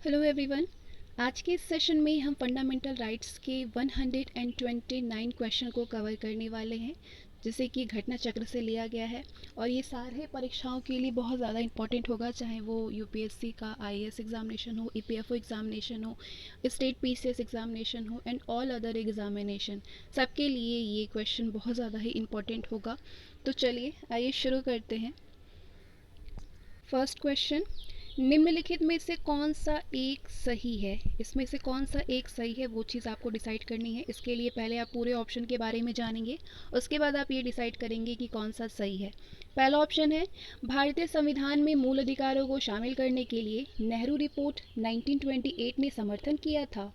Hello everyone. आज के इस सेशन में हम फंडामेंटल राइट्स के 129 क्वेश्चन को कवर करने वाले हैं, जिसे कि घटना चक्र से लिया गया है। और ये सारे परीक्षाओं के लिए बहुत ज़्यादा इंपॉर्टेंट होगा, चाहे वो यूपीएससी का आईएएस एग्जामिनेशन हो, ईपीएफओ एग्जामिनेशन हो, स्टेट पीसीएस एग्जामिनेशन हो एंड ऑल अदर एग्जामिनेशन। सबके लिए ये क्वेश्चन बहुत ज़्यादा ही इंपॉर्टेंट होगा। तो चलिए आइए शुरू करते हैं। फर्स्ट क्वेश्चन, निम्नलिखित में से कौन सा एक सही है? इसमें से कौन सा एक सही है वो चीज़ आपको डिसाइड करनी है। इसके लिए पहले आप पूरे ऑप्शन के बारे में जानेंगे, उसके बाद आप ये डिसाइड करेंगे कि कौन सा सही है। पहला ऑप्शन है, भारतीय संविधान में मूल अधिकारों को शामिल करने के लिए नेहरू रिपोर्ट 1928 ने समर्थन किया था।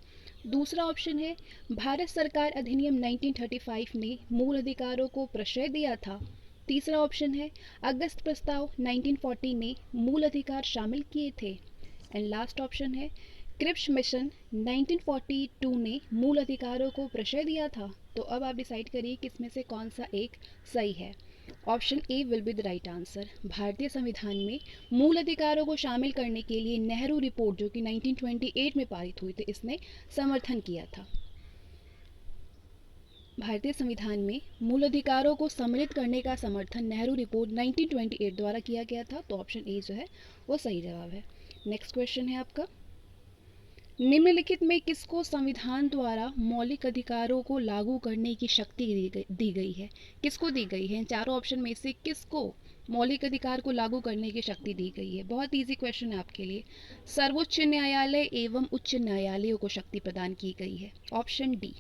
दूसरा ऑप्शन है, भारत सरकार अधिनियम 1935 ने मूल अधिकारों को प्रश्रय दिया था। तीसरा ऑप्शन है, अगस्त प्रस्ताव 1940 ने मूल अधिकार शामिल किए थे। एंड लास्ट ऑप्शन है, क्रिप्स मिशन 1942 ने मूल अधिकारों को प्रश्रय दिया था। तो अब आप डिसाइड करिए कि इसमें से कौन सा एक सही है। Option A will be the right answer. भारतीय संविधान में मूल अधिकारों को शामिल करने के लिए नेहरू रिपोर्ट, जो कि 1928 में पारित हुई थी, इसने समर्थन किया था। भारतीय संविधान में मूल अधिकारों को सम्मिलित करने का समर्थन नेहरू रिपोर्ट 1928 द्वारा किया गया था। तो ऑप्शन ए जो है वो सही जवाब है। नेक्स्ट क्वेश्चन है आपका, निम्नलिखित में किसको संविधान द्वारा मौलिक अधिकारों को लागू करने की शक्ति दी गई है? किसको दी गई है? इन चारों ऑप्शन में से किसको मौलिक अधिकार को लागू करने की शक्ति दी गई है? बहुत इजी क्वेश्चन है आपके लिए। सर्वोच्च न्यायालय एवं उच्च न्यायालयों को शक्ति प्रदान की गई है। Option D.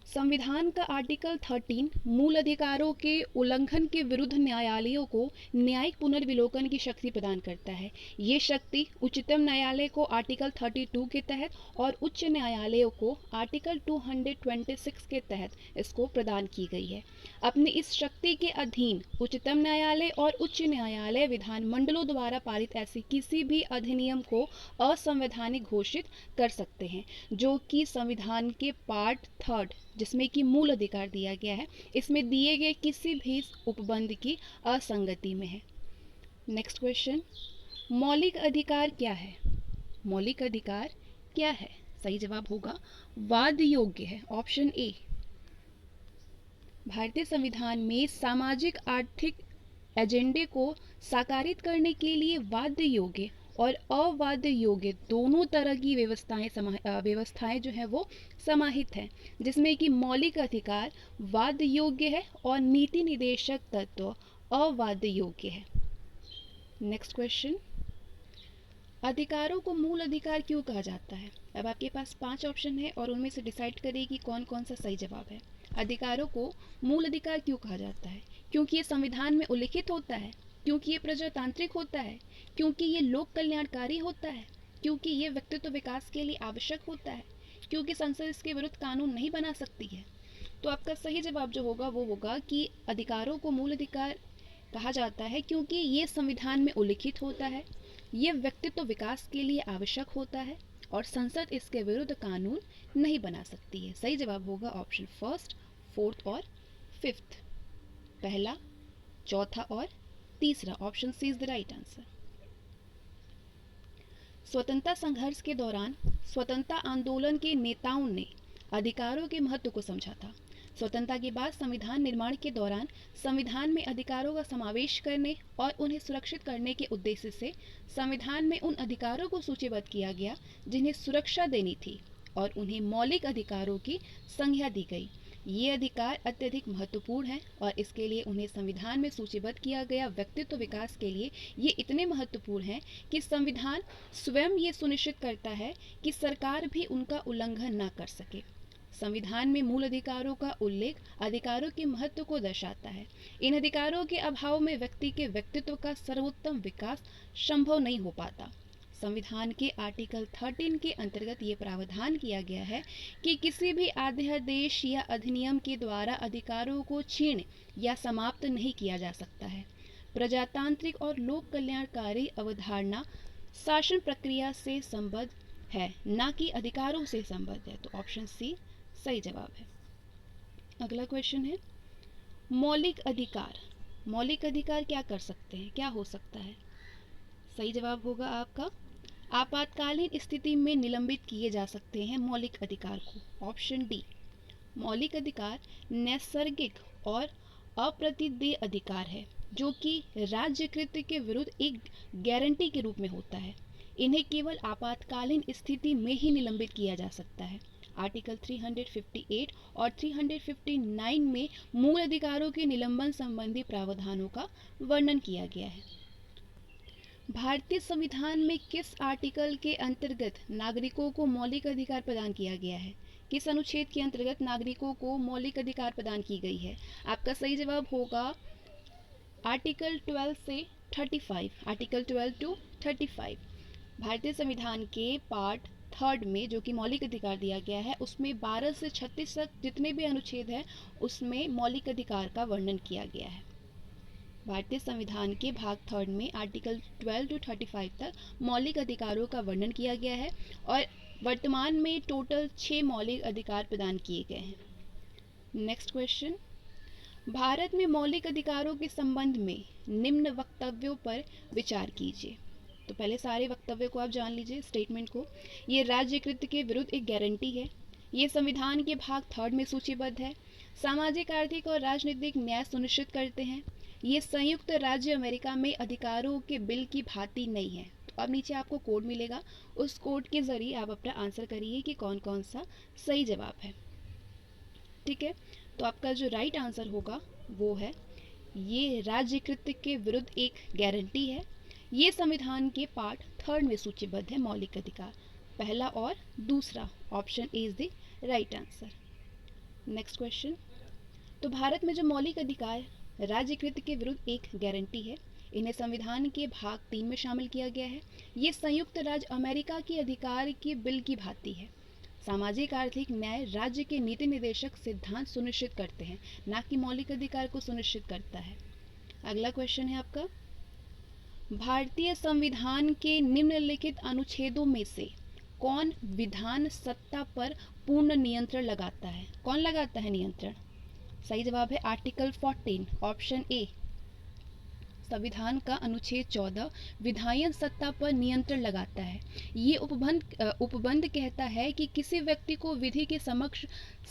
संविधान का आर्टिकल 13 मूल अधिकारों के उल्लंघन के विरुद्ध न्यायालयों को न्यायिक पुनर्विलोकन की शक्ति प्रदान करता है। ये शक्ति उच्चतम न्यायालय को आर्टिकल 32 के तहत और उच्च न्यायालयों को आर्टिकल 226 के तहत इसको प्रदान की गई है। अपनी इस शक्ति के अधीन उच्चतम न्यायालय और उच्च न्यायालय विधान मंडलों द्वारा पारित ऐसे किसी भी अधिनियम को असंवैधानिक घोषित कर सकते हैं, जो कि संविधान के पार्ट 3 जिसमें कि मूल अधिकार दिया गया है, इसमें दिए गए किसी भी उपबंध की असंगति में है। नेक्स्ट क्वेश्चन, मौलिक अधिकार क्या है? मौलिक अधिकार क्या है? सही जवाब होगा वाद योग्य है। Option A. भारतीय संविधान में सामाजिक आर्थिक एजेंडे को साकारित करने के लिए वाद योग्य और अवाद योग्य दोनों तरह की व्यवस्थाएं जो है वो समाहित हैं, जिसमें कि मौलिक अधिकार वाद योग्य है और नीति निदेशक तत्व अवाद योग्य है। नेक्स्ट क्वेश्चन, अधिकारों को मूल अधिकार क्यों कहा जाता है? अब आपके पास 5 ऑप्शन है और उनमें से डिसाइड करिए कि कौन कौन सा सही जवाब है। अधिकारों को मूल अधिकार क्यों कहा जाता है? क्योंकि ये संविधान में उल्लिखित होता है, क्योंकि ये प्रजातांत्रिक होता है, क्योंकि ये लोक कल्याणकारी होता है, क्योंकि ये व्यक्तित्व विकास के लिए आवश्यक होता है, क्योंकि संसद इसके विरुद्ध कानून नहीं बना सकती है। तो आपका सही जवाब जो होगा वो होगा कि अधिकारों को मूल अधिकार कहा जाता है क्योंकि ये संविधान में उल्लिखित होता है, ये व्यक्तित्व विकास के लिए आवश्यक होता है और संसद इसके विरुद्ध कानून नहीं बना सकती है। सही जवाब होगा ऑप्शन फर्स्ट, फोर्थ और फिफ्थ। पहला, चौथा और तीसरा। Option C is the right answer. स्वतंत्रता संघर्ष के दौरान स्वतंत्रता आंदोलन के नेताओं ने अधिकारों के महत्व को समझा था। स्वतंत्रता के बाद संविधान निर्माण के दौरान संविधान में अधिकारों का समावेश करने और उन्हें सुरक्षित करने के उद्देश्य से संविधान में उन अधिकारों को सूचीबद्ध किया गया जिन्हें सुरक्षा देनी थी और उन्हें मौलिक अधिकारों की संज्ञा दी गई। ये अधिकार अत्यधिक महत्वपूर्ण हैं और इसके लिए उन्हें संविधान में सूचीबद्ध किया गया व्यक्तित्व विकास के लिए ये इतने महत्वपूर्ण हैं कि संविधान स्वयं ये सुनिश्चित करता है कि सरकार भी उनका उल्लंघन न कर सके। संविधान में मूल अधिकारों का उल्लेख अधिकारों के महत्व को दर्शाता है। इन अधिकारों के अभाव में व्यक्ति के व्यक्तित्व का सर्वोत्तम विकास संभव नहीं हो पाता। संविधान के आर्टिकल 13 के अंतर्गत ये प्रावधान किया गया है कि किसी भी अध्यादेश या अधिनियम के द्वारा अधिकारों को छीन या समाप्त नहीं किया जा सकता है। प्रजातांत्रिक और लोक कल्याणकारी अवधारणा शासन प्रक्रिया से संबद्ध है, न कि अधिकारों से संबद्ध है। तो ऑप्शन सी सही जवाब है। अगला क्वेश्चन है, मौलिक अधिकार। मौलिक अधिकार क्या कर सकते हैं, क्या हो सकता है? सही जवाब होगा आपका आपातकालीन स्थिति में निलंबित किए जा सकते हैं मौलिक अधिकार को। Option D. मौलिक अधिकार नैसर्गिक और अप्रतिदेय अधिकार है जो कि राज्यकृत के विरुद्ध एक गारंटी के रूप में होता है। इन्हें केवल आपातकालीन स्थिति में ही निलंबित किया जा सकता है। आर्टिकल 358 और 359 में मूल अधिकारों के निलंबन संबंधी प्रावधानों का वर्णन किया गया है। भारतीय संविधान में किस आर्टिकल के अंतर्गत नागरिकों को मौलिक अधिकार प्रदान किया गया है? किस अनुच्छेद के अंतर्गत नागरिकों को मौलिक अधिकार प्रदान की गई है? आपका सही जवाब होगा आर्टिकल 12 से 35। आर्टिकल 12 टू 35 भारतीय संविधान के पार्ट 3 में जो कि मौलिक अधिकार दिया गया है, उसमें 12 से 36 तक जितने भी अनुच्छेद हैं उसमें मौलिक अधिकार का वर्णन किया गया है। भारतीय संविधान के भाग 3 में आर्टिकल 12 टू 35 तक मौलिक अधिकारों का वर्णन किया गया है और वर्तमान में टोटल 6 मौलिक अधिकार प्रदान किए गए हैं। नेक्स्ट क्वेश्चन, भारत में मौलिक अधिकारों के संबंध में निम्न वक्तव्यों पर विचार कीजिए। तो पहले सारे वक्तव्य को आप जान लीजिए, स्टेटमेंट को। ये राज्यकृत के विरुद्ध एक गारंटी है। ये संविधान के भाग 3 में सूचीबद्ध है। सामाजिक, आर्थिक और राजनीतिक न्याय सुनिश्चित करते हैं। ये संयुक्त राज्य अमेरिका में अधिकारों के बिल की भांति नहीं है। तो अब नीचे आपको कोड मिलेगा, उस कोड के जरिए आप अपना आंसर करिए कि कौन कौन सा सही जवाब है। ठीक है, तो आपका जो राइट आंसर होगा वो है ये राज्यकृत के विरुद्ध एक गारंटी है। ये संविधान के पार्ट 3 में सूचीबद्ध है मौलिक अधिकार। पहला और दूसरा option A is the right answer. Next question, तो भारत में जो मौलिक अधिकार राज्यकृत के विरुद्ध एक गारंटी है, इन्हें संविधान के भाग 3 में शामिल किया गया है। ये संयुक्त राज्य अमेरिका के अधिकार के बिल की भांति है। सामाजिक, आर्थिक न्याय राज्य के नीति निर्देशक सिद्धांत सुनिश्चित करते हैं, ना कि मौलिक अधिकार को सुनिश्चित करता है। अगला क्वेश्चन है आपका, भारतीय संविधान के निम्नलिखित अनुच्छेदों में से कौन विधान सत्ता पर पूर्ण नियंत्रण लगाता है? कौन लगाता है नियंत्रण? सही जवाब है आर्टिकल 14, ऑप्शन ए। संविधान का अनुच्छेद 14 विधायन सत्ता पर नियंत्रण लगाता है। ये उपबंध कहता है कि किसी व्यक्ति को विधि के समक्ष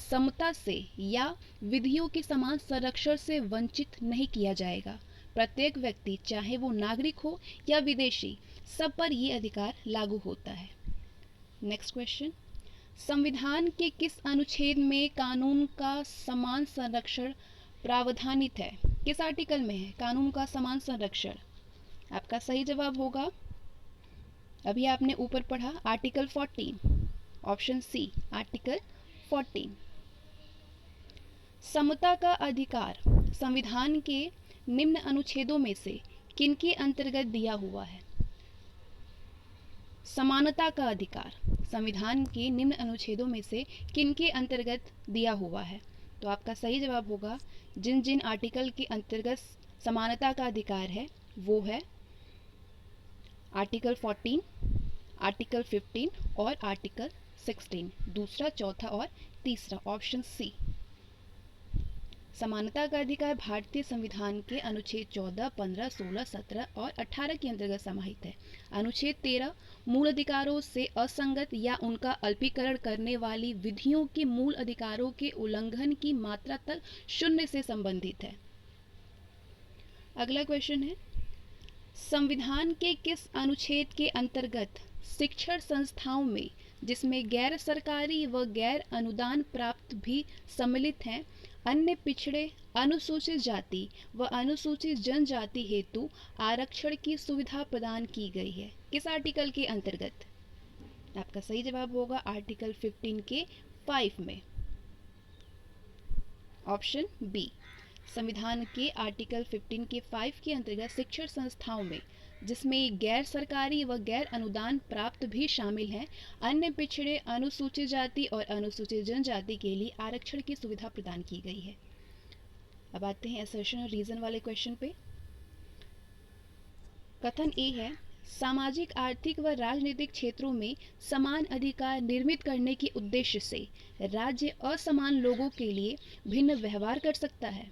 समता से या विधियों के समान संरक्षण से वंचित नहीं किया जाएगा। प्रत्येक व्यक्ति, चाहे वो नागरिक हो या विदेशी, सब पर ये अधिकार लागू होता है। नेक्स्ट क्वेश्चन, संविधान के किस अनुच्छेद में कानून का समान संरक्षण प्रावधानित है? किस आर्टिकल में है कानून का समान संरक्षण? आपका सही जवाब होगा, अभी आपने ऊपर पढ़ा, आर्टिकल 14, ऑप्शन सी, आर्टिकल 14। समता का अधिकार संविधान के निम्न अनुच्छेदों में से किनके अंतर्गत दिया हुआ है? समानता का अधिकार संविधान के निम्न अनुच्छेदों में से किनके अंतर्गत दिया हुआ है? तो आपका सही जवाब होगा, जिन जिन आर्टिकल के अंतर्गत समानता का अधिकार है वो है आर्टिकल 14, आर्टिकल 15 और आर्टिकल 16, दूसरा, चौथा और तीसरा, ऑप्शन सी। समानता का अधिकार भारतीय संविधान के अनुच्छेद 14, 15, 16, 17 और 18 के अंतर्गत समाहित है। अनुच्छेद 13 मूल अधिकारों से असंगत या उनका अल्पीकरण करने वाली विधियों के मूल अधिकारों के उल्लंघन की मात्रा तक 0 से संबंधित है। अगला क्वेश्चन है, संविधान के किस अनुच्छेद के अंतर्गत शिक्षण संस्थाओं में, जिसमें गैर सरकारी व गैर अनुदान प्राप्त भी सम्मिलित हैं, अन्य पिछड़े, अनुसूचित जाति व अनुसूचित जनजाति हेतु आरक्षण की सुविधा प्रदान की गई है? किस आर्टिकल के अंतर्गत? आपका सही जवाब होगा आर्टिकल 15 के 5 में, ऑप्शन बी। संविधान के आर्टिकल 15 के 5 के अंतर्गत शिक्षण संस्थाओं में, जिसमें गैर सरकारी व गैर अनुदान प्राप्त भी शामिल हैं, अन्य पिछड़े, अनुसूचित जाति और अनुसूचित जनजाति के लिए आरक्षण की सुविधा प्रदान की गई है। अब आते हैं असर्शन और रीजन वाले क्वेश्चन पे। कथन ए है, सामाजिक, आर्थिक व राजनीतिक क्षेत्रों में समान अधिकार निर्मित करने के उद्देश्य से राज्य असमान लोगों के लिए भिन्न व्यवहार कर सकता है।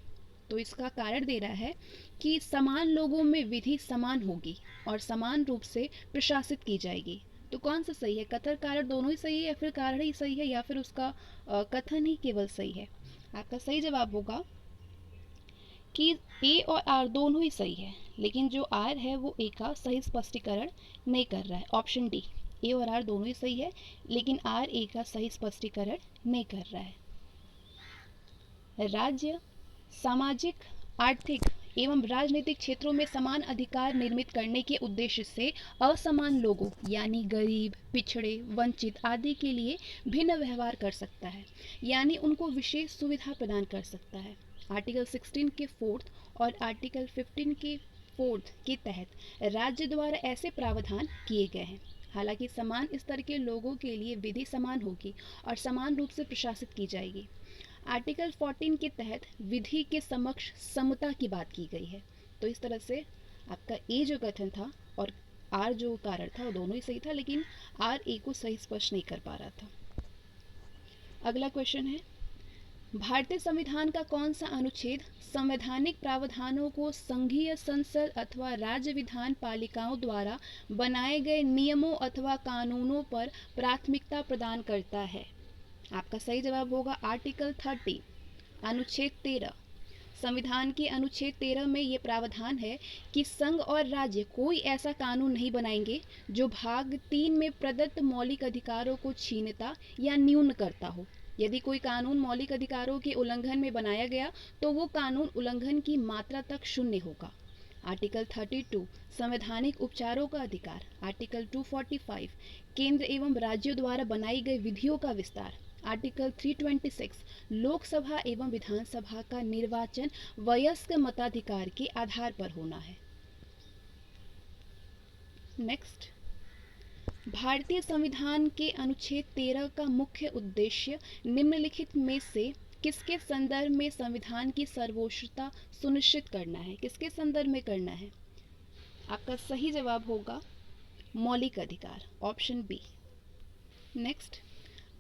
तो इसका कारण दे रहा है कि समान लोगों में विधि समान होगी और समान रूप से प्रशासित की जाएगी। तो कौन सा सही है? कथन कारण दोनों ही सही है, या फिर कारण ही सही है, या फिर उसका कथन ही केवल सही है? आपका सही जवाब होगा कि ए और आर दोनों ही सही है, लेकिन जो आर है वो ए का सही स्पष्टीकरण नहीं कर रहा है। ऑप्शन डी, ए और आर दोनों ही सही है, लेकिन आर ए का सही स्पष्टीकरण नहीं कर रहा है। राज्य, सामाजिक, आर्थिक एवं राजनीतिक क्षेत्रों में समान अधिकार निर्मित करने के उद्देश्य से असमान लोगों यानी गरीब, पिछड़े, वंचित आदि के लिए भिन्न व्यवहार कर सकता है, यानी उनको विशेष सुविधा प्रदान कर सकता है। आर्टिकल 16 के 4th और आर्टिकल 15 के 4th के तहत राज्य द्वारा ऐसे प्रावधान किए गए हैं। हालांकि समान स्तर के लोगों के लिए विधि समान होगी और समान रूप से प्रशासित की जाएगी। आर्टिकल 14 के तहत विधि के समक्ष समता की बात की गई है। तो इस तरह से आपका ए जो कथन था और आर जो कारण था वो दोनों ही सही था, लेकिन आर ए को सही स्पष्ट नहीं कर पा रहा था। अगला क्वेश्चन है, भारतीय संविधान का कौन सा अनुच्छेद संवैधानिक प्रावधानों को संघीय संसद अथवा राज्य विधान पालिकाओं द्वारा बनाए गए नियमों अथवा कानूनों पर प्राथमिकता प्रदान करता है? आपका सही जवाब होगा आर्टिकल 30, अनुच्छेद 13। संविधान के अनुच्छेद 13 में ये प्रावधान है कि संघ और राज्य कोई ऐसा कानून नहीं बनाएंगे जो भाग 3 में प्रदत्त मौलिक अधिकारों को छीनता या न्यून करता हो। यदि कोई कानून मौलिक अधिकारों के उल्लंघन में बनाया गया तो वो कानून उल्लंघन की मात्रा तक शून्य होगा। आर्टिकल 32, संवैधानिक उपचारों का अधिकार। आर्टिकल 245, केंद्र एवं राज्यों द्वारा बनाई गई विधियों का विस्तार। आर्टिकल 326, लोकसभा एवं विधानसभा का निर्वाचन वयस्क मताधिकार के आधार पर होना है। नेक्स्ट, भारतीय संविधान के अनुच्छेद 13 का मुख्य उद्देश्य निम्नलिखित में से किसके संदर्भ में संविधान की सर्वोच्चता सुनिश्चित करना है? किसके संदर्भ में करना है? आपका सही जवाब होगा मौलिक अधिकार, ऑप्शन बी। नेक्स्ट,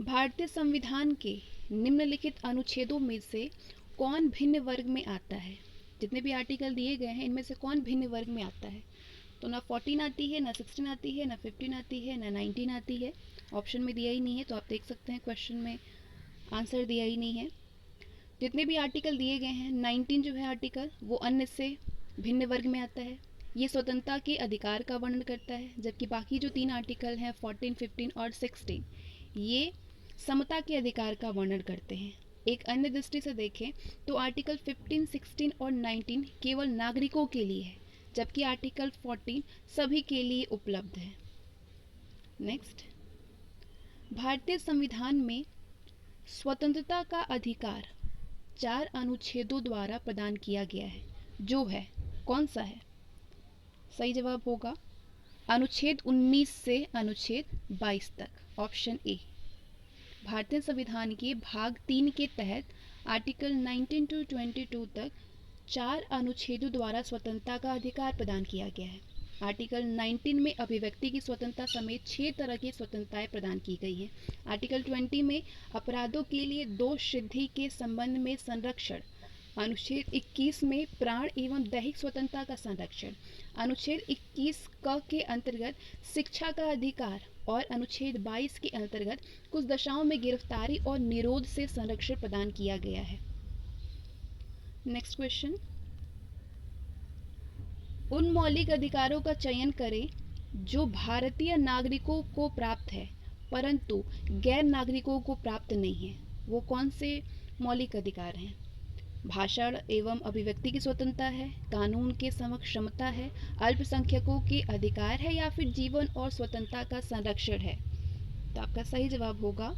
भारतीय संविधान के निम्नलिखित अनुच्छेदों में से कौन भिन्न वर्ग में आता है? जितने भी आर्टिकल दिए गए हैं इनमें से कौन भिन्न वर्ग में आता है? तो ना 14 आती है, ना 16 आती है, ना 15 आती है, ना 19 आती है। ऑप्शन में दिया ही नहीं है, तो आप देख सकते हैं क्वेश्चन में आंसर दिया ही नहीं है। जितने भी आर्टिकल दिए गए हैं 19 जो है आर्टिकल वो अन्य से भिन्न वर्ग में आता है। ये स्वतंत्रता के अधिकार का वर्णन करता है, जबकि बाकी जो 3 आर्टिकल हैं 14, 15 और 16 ये समता के अधिकार का वर्णन करते हैं। एक अन्य दृष्टि से देखें तो आर्टिकल 15, 16 और 19 केवल नागरिकों के लिए है, जबकि आर्टिकल 14 सभी के लिए उपलब्ध है। नेक्स्ट, भारतीय संविधान में स्वतंत्रता का अधिकार 4 अनुच्छेदों द्वारा प्रदान किया गया है, जो है कौन सा है? सही जवाब होगा अनुच्छेद 19 से अनुच्छेद 22 तक, ऑप्शन ए। भारतीय संविधान के भाग 3 के तहत आर्टिकल 19 to 22 तक 4 अनुच्छेदों द्वारा स्वतंत्रता का अधिकार प्रदान किया गया है। आर्टिकल 19 में अभिव्यक्ति की स्वतंत्रता समेत 6 तरह की स्वतंत्रताएं प्रदान की गई हैं। आर्टिकल 20 में अपराधों के लिए दोष सिद्धि के संबंध में संरक्षण। अनुच्छेद 21 में प्राण एवं दैहिक स्वतंत्रता का संरक्षण। अनुच्छेद 21 क के अंतर्गत शिक्षा का अधिकार और अनुच्छेद 22 के अंतर्गत कुछ दशाओं में गिरफ्तारी और निरोध से संरक्षण प्रदान किया गया है। नेक्स्ट क्वेश्चन, उन मौलिक अधिकारों का चयन करें जो भारतीय नागरिकों को प्राप्त है परंतु गैर नागरिकों को प्राप्त नहीं है। वो कौन से मौलिक अधिकार हैं? भाषण एवं अभिव्यक्ति की स्वतंत्रता है, कानून के समक्ष क्षमता है, अल्पसंख्यकों के अधिकार है, या फिर जीवन और स्वतंत्रता का संरक्षण है? तो आपका सही जवाब होगा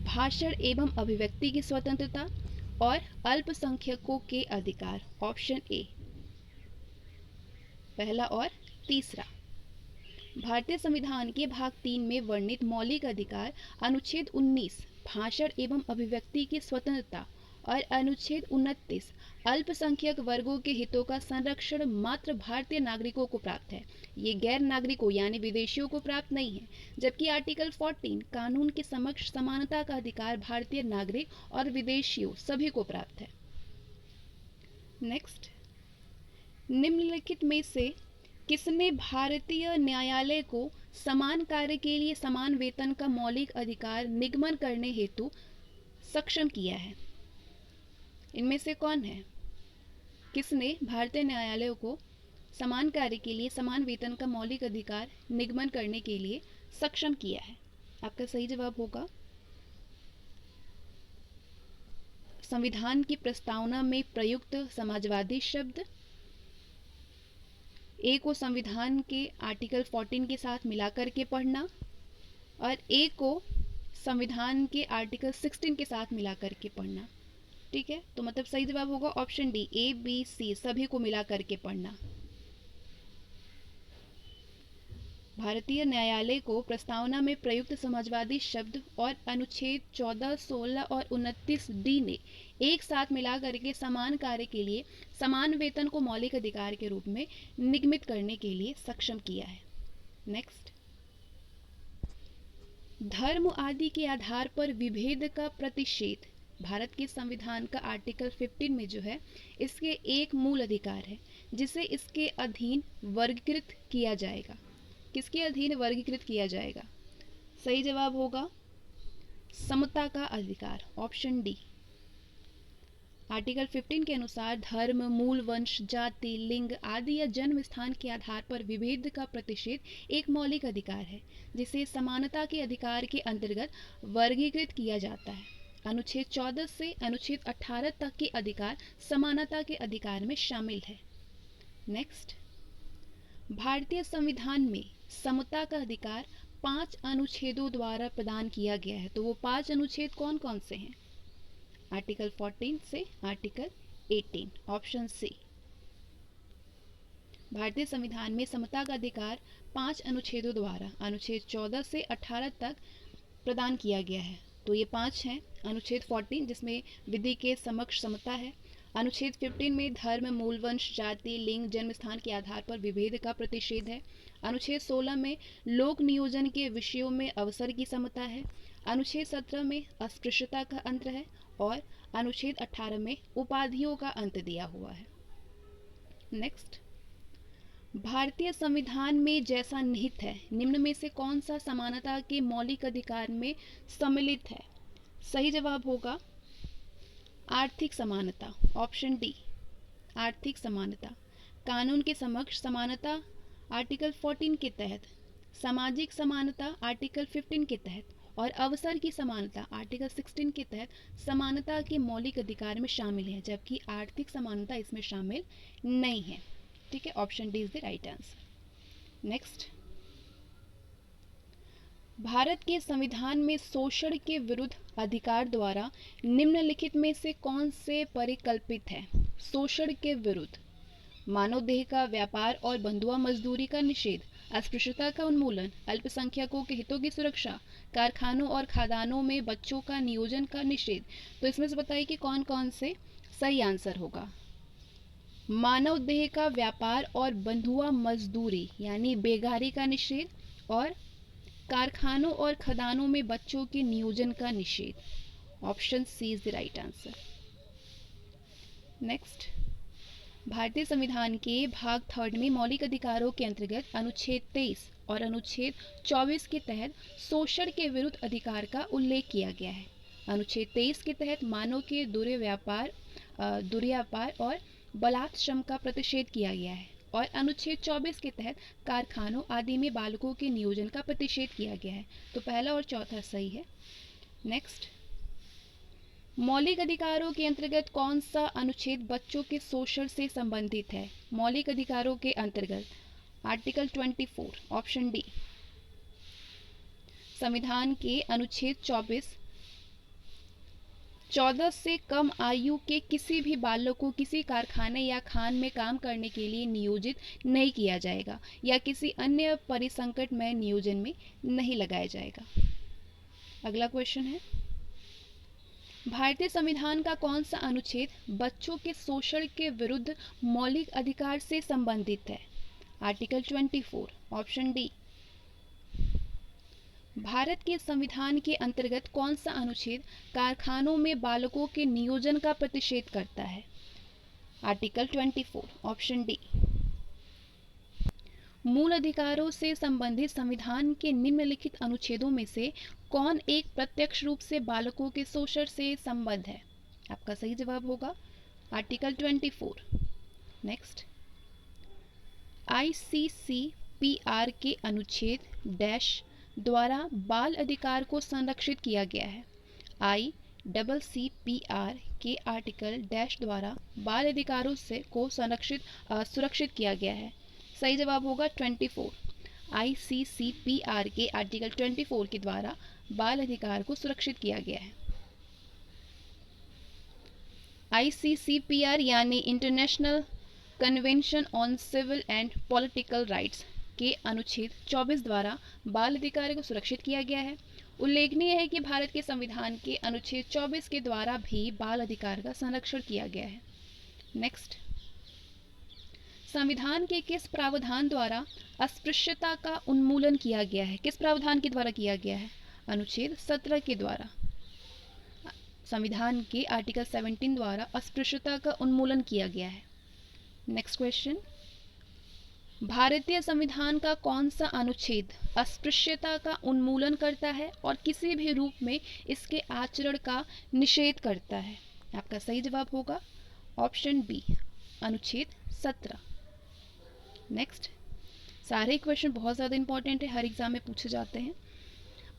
भाषण एवं अभिव्यक्ति की स्वतंत्रता और अल्पसंख्यकों के अधिकार, ऑप्शन ए। पहला और तीसरा। भारतीय संविधान के भाग 3 में वर्णित मौलिक अधिकार अनुच्छेद 19 भाषण एवं अभिव्यक्ति की स्वतंत्रता और अनुच्छेद 29 अल्पसंख्यक वर्गों के हितों का संरक्षण मात्र भारतीय नागरिकों को प्राप्त है। ये गैर नागरिकों यानी विदेशियों को प्राप्त नहीं है। जबकि आर्टिकल 14 कानून के समक्ष समानता का अधिकार भारतीय नागरिक और विदेशियों सभी को प्राप्त है। नेक्स्ट, निम्नलिखित में से किसने भारतीय न्यायालय को समान कार्य के लिए समान वेतन का मौलिक अधिकार निगमन करने हेतु सक्षम किया है? इनमें से कौन है? किसने भारतीय न्यायालय को समान कार्य के लिए समान वेतन का मौलिक अधिकार निगमन करने के लिए सक्षम किया है? आपका सही जवाब होगा संविधान की प्रस्तावना में प्रयुक्त समाजवादी शब्द। ए को संविधान के आर्टिकल 14 के साथ मिलाकर के पढ़ना और ए को संविधान के आर्टिकल 16 के साथ मिलाकर के पढ़ना। ठीक है, तो मतलब सही जवाब होगा option D, A B C सभी को मिला करके पढ़ना। भारतीय न्यायालय को प्रस्तावना में प्रयुक्त समाजवादी शब्द और अनुच्छेद 14, 16 और 29 डी ने एक साथ मिला करके समान कार्य के लिए समान वेतन को मौलिक अधिकार के रूप में निगमित करने के लिए सक्षम किया है। नेक्स्ट, धर्म आदि के आधार पर विभेद का प्रतिषेध भारत के संविधान का आर्टिकल 15 में जो है इसके एक मूल अधिकार है जिसे इसके अधीन वर्गीकृत किया जाएगा। किसके अधीन वर्गीकृत किया जाएगा? सही जवाब होगा समता का अधिकार, ऑप्शन डी। आर्टिकल 15 के अनुसार धर्म, मूल वंश, जाति, लिंग आदि या जन्म स्थान के आधार पर विभेद का प्रतिषेध एक मौलिक अधिकार है जिसे समानता के अधिकार के अंतर्गत वर्गीकृत किया जाता है। अनुच्छेद 14 से अनुच्छेद 18 तक के अधिकार समानता के अधिकार में शामिल है। नेक्स्ट, भारतीय संविधान में समता का अधिकार 5 अनुच्छेदों द्वारा प्रदान किया गया है। तो वो 5 अनुच्छेद कौन कौन से हैं? आर्टिकल 14 से आर्टिकल 18, ऑप्शन सी। भारतीय संविधान में समता का अधिकार 5 अनुच्छेदों द्वारा अनुच्छेद 14 से 18 तक प्रदान किया गया है। तो ये 5 हैं। अनुच्छेद 14 जिसमें विधि के समक्ष समता है। अनुच्छेद 15 में धर्म, मूल वंश, जाति, लिंग, जन्म स्थान के आधार पर विभेद का प्रतिषेध है। अनुच्छेद 16 में लोक नियोजन के विषयों में अवसर की समता है। अनुच्छेद 17 में अस्पृश्यता का अंत है और अनुच्छेद 18 में उपाधियों का अंत दिया हुआ है। नेक्स्ट, भारतीय संविधान में जैसा निहित है निम्न में से कौन सा समानता के मौलिक अधिकार में सम्मिलित है? सही जवाब होगा आर्थिक समानता, ऑप्शन डी। आर्थिक समानता, कानून के समक्ष समानता आर्टिकल 14 के तहत, सामाजिक समानता आर्टिकल 15 के तहत और अवसर की समानता आर्टिकल 16 के तहत समानता के मौलिक अधिकार में शामिल है, जबकि आर्थिक समानता इसमें शामिल नहीं है। ठीक है, option D is the right answer. Next, Bharat के संविधान में शोषण के विरुद्ध अधिकार द्वारा निम्नलिखित में से कौन से परिकल्पित है? शोषण के विरुद्ध मानव देह का व्यापार और बंधुआ मजदूरी का निषेध, अस्पृश्यता का उन्मूलन, अल्पसंख्यकों के हितों की सुरक्षा, कारखानों और खदानों में बच्चों का नियोजन का निषेध। तो इसमें से बताइए कि कौन कौन से सही आंसर होगा। मानव देह का व्यापार और बंधुआ मजदूरी यानी बेगारी का निषेध और कारखानों और खदानों में बच्चों के नियोजन का निषेध, option C is the right answer. Next, भारतीय संविधान के भाग 3 में मौलिक अधिकारों के अंतर्गत अनुच्छेद 23 और अनुच्छेद 24 के तहत शोषण के विरुद्ध अधिकार का उल्लेख किया गया है। अनुच्छेद 23 के तहत मानव के दुर्व्यापार और बलात् श्रम का प्रतिषेध किया गया है और अनुच्छेद 24 के तहत कारखानों आदि में बालकों के नियोजन का प्रतिषेध किया गया है। तो पहला और चौथा सही है। नेक्स्ट, मौलिक अधिकारों के अंतर्गत कौन सा अनुच्छेद बच्चों के शोषण से संबंधित है? मौलिक अधिकारों के अंतर्गत आर्टिकल 24, ऑप्शन डी। संविधान के अनुच्छेद 24, 14 से कम आयु के किसी भी बालक को किसी कारखाने या खान में काम करने के लिए नियोजित नहीं किया जाएगा या किसी अन्य परिसंकट में नियोजन में नहीं लगाया जाएगा। अगला क्वेश्चन है, भारतीय संविधान का कौन सा अनुच्छेद बच्चों के शोषण के विरुद्ध मौलिक अधिकार से संबंधित है? Article 24, option D. भारत के संविधान के अंतर्गत कौन सा अनुच्छेद कारखानों में बालकों के नियोजन का प्रतिषेध करता है? Article 24, option D. मूल अधिकारों से संबंधित संविधान के निम्नलिखित अनुच्छेदों में से कौन एक प्रत्यक्ष रूप से बालकों के शोषण से संबद्ध है? आपका सही जवाब होगा आर्टिकल 24। नेक्स्ट, ICCPR के अनुच्छेद डैश द्वारा बाल अधिकार को संरक्षित किया गया है। ICCPR के आर्टिकल डैश द्वारा बाल अधिकारों से को सुरक्षित किया गया है। सही जवाब होगा 24। ICCPR के आर्टिकल 24 के द्वारा बाल अधिकार को सुरक्षित किया गया है। ICCPR यानी international convention on civil and political rights के अनुच्छेद 24 द्वारा बाल अधिकार को सुरक्षित किया गया है। उल्लेखनीय है कि भारत के संविधान के अनुच्छेद 24 के द्वारा भी बाल अधिकार का संरक्षण किया गया है। नेक्स्ट, संविधान के किस प्रावधान द्वारा अस्पृश्यता का उन्मूलन किया गया है? किस प्रावधान के द्वारा किया गया है? अनुच्छेद 17 के द्वारा। संविधान के आर्टिकल 17 द्वारा अस्पृश्यता का उन्मूलन किया गया है। नेक्स्ट क्वेश्चन, भारतीय संविधान का कौन सा अनुच्छेद अस्पृश्यता का उन्मूलन करता है और किसी भी रूप में इसके आचरण का निषेध करता है? आपका सही जवाब होगा ऑप्शन बी, अनुच्छेद 17। नेक्स्ट, सारे क्वेश्चन बहुत ज़्यादा इंपॉर्टेंट है, हर एग्जाम में पूछे जाते हैं।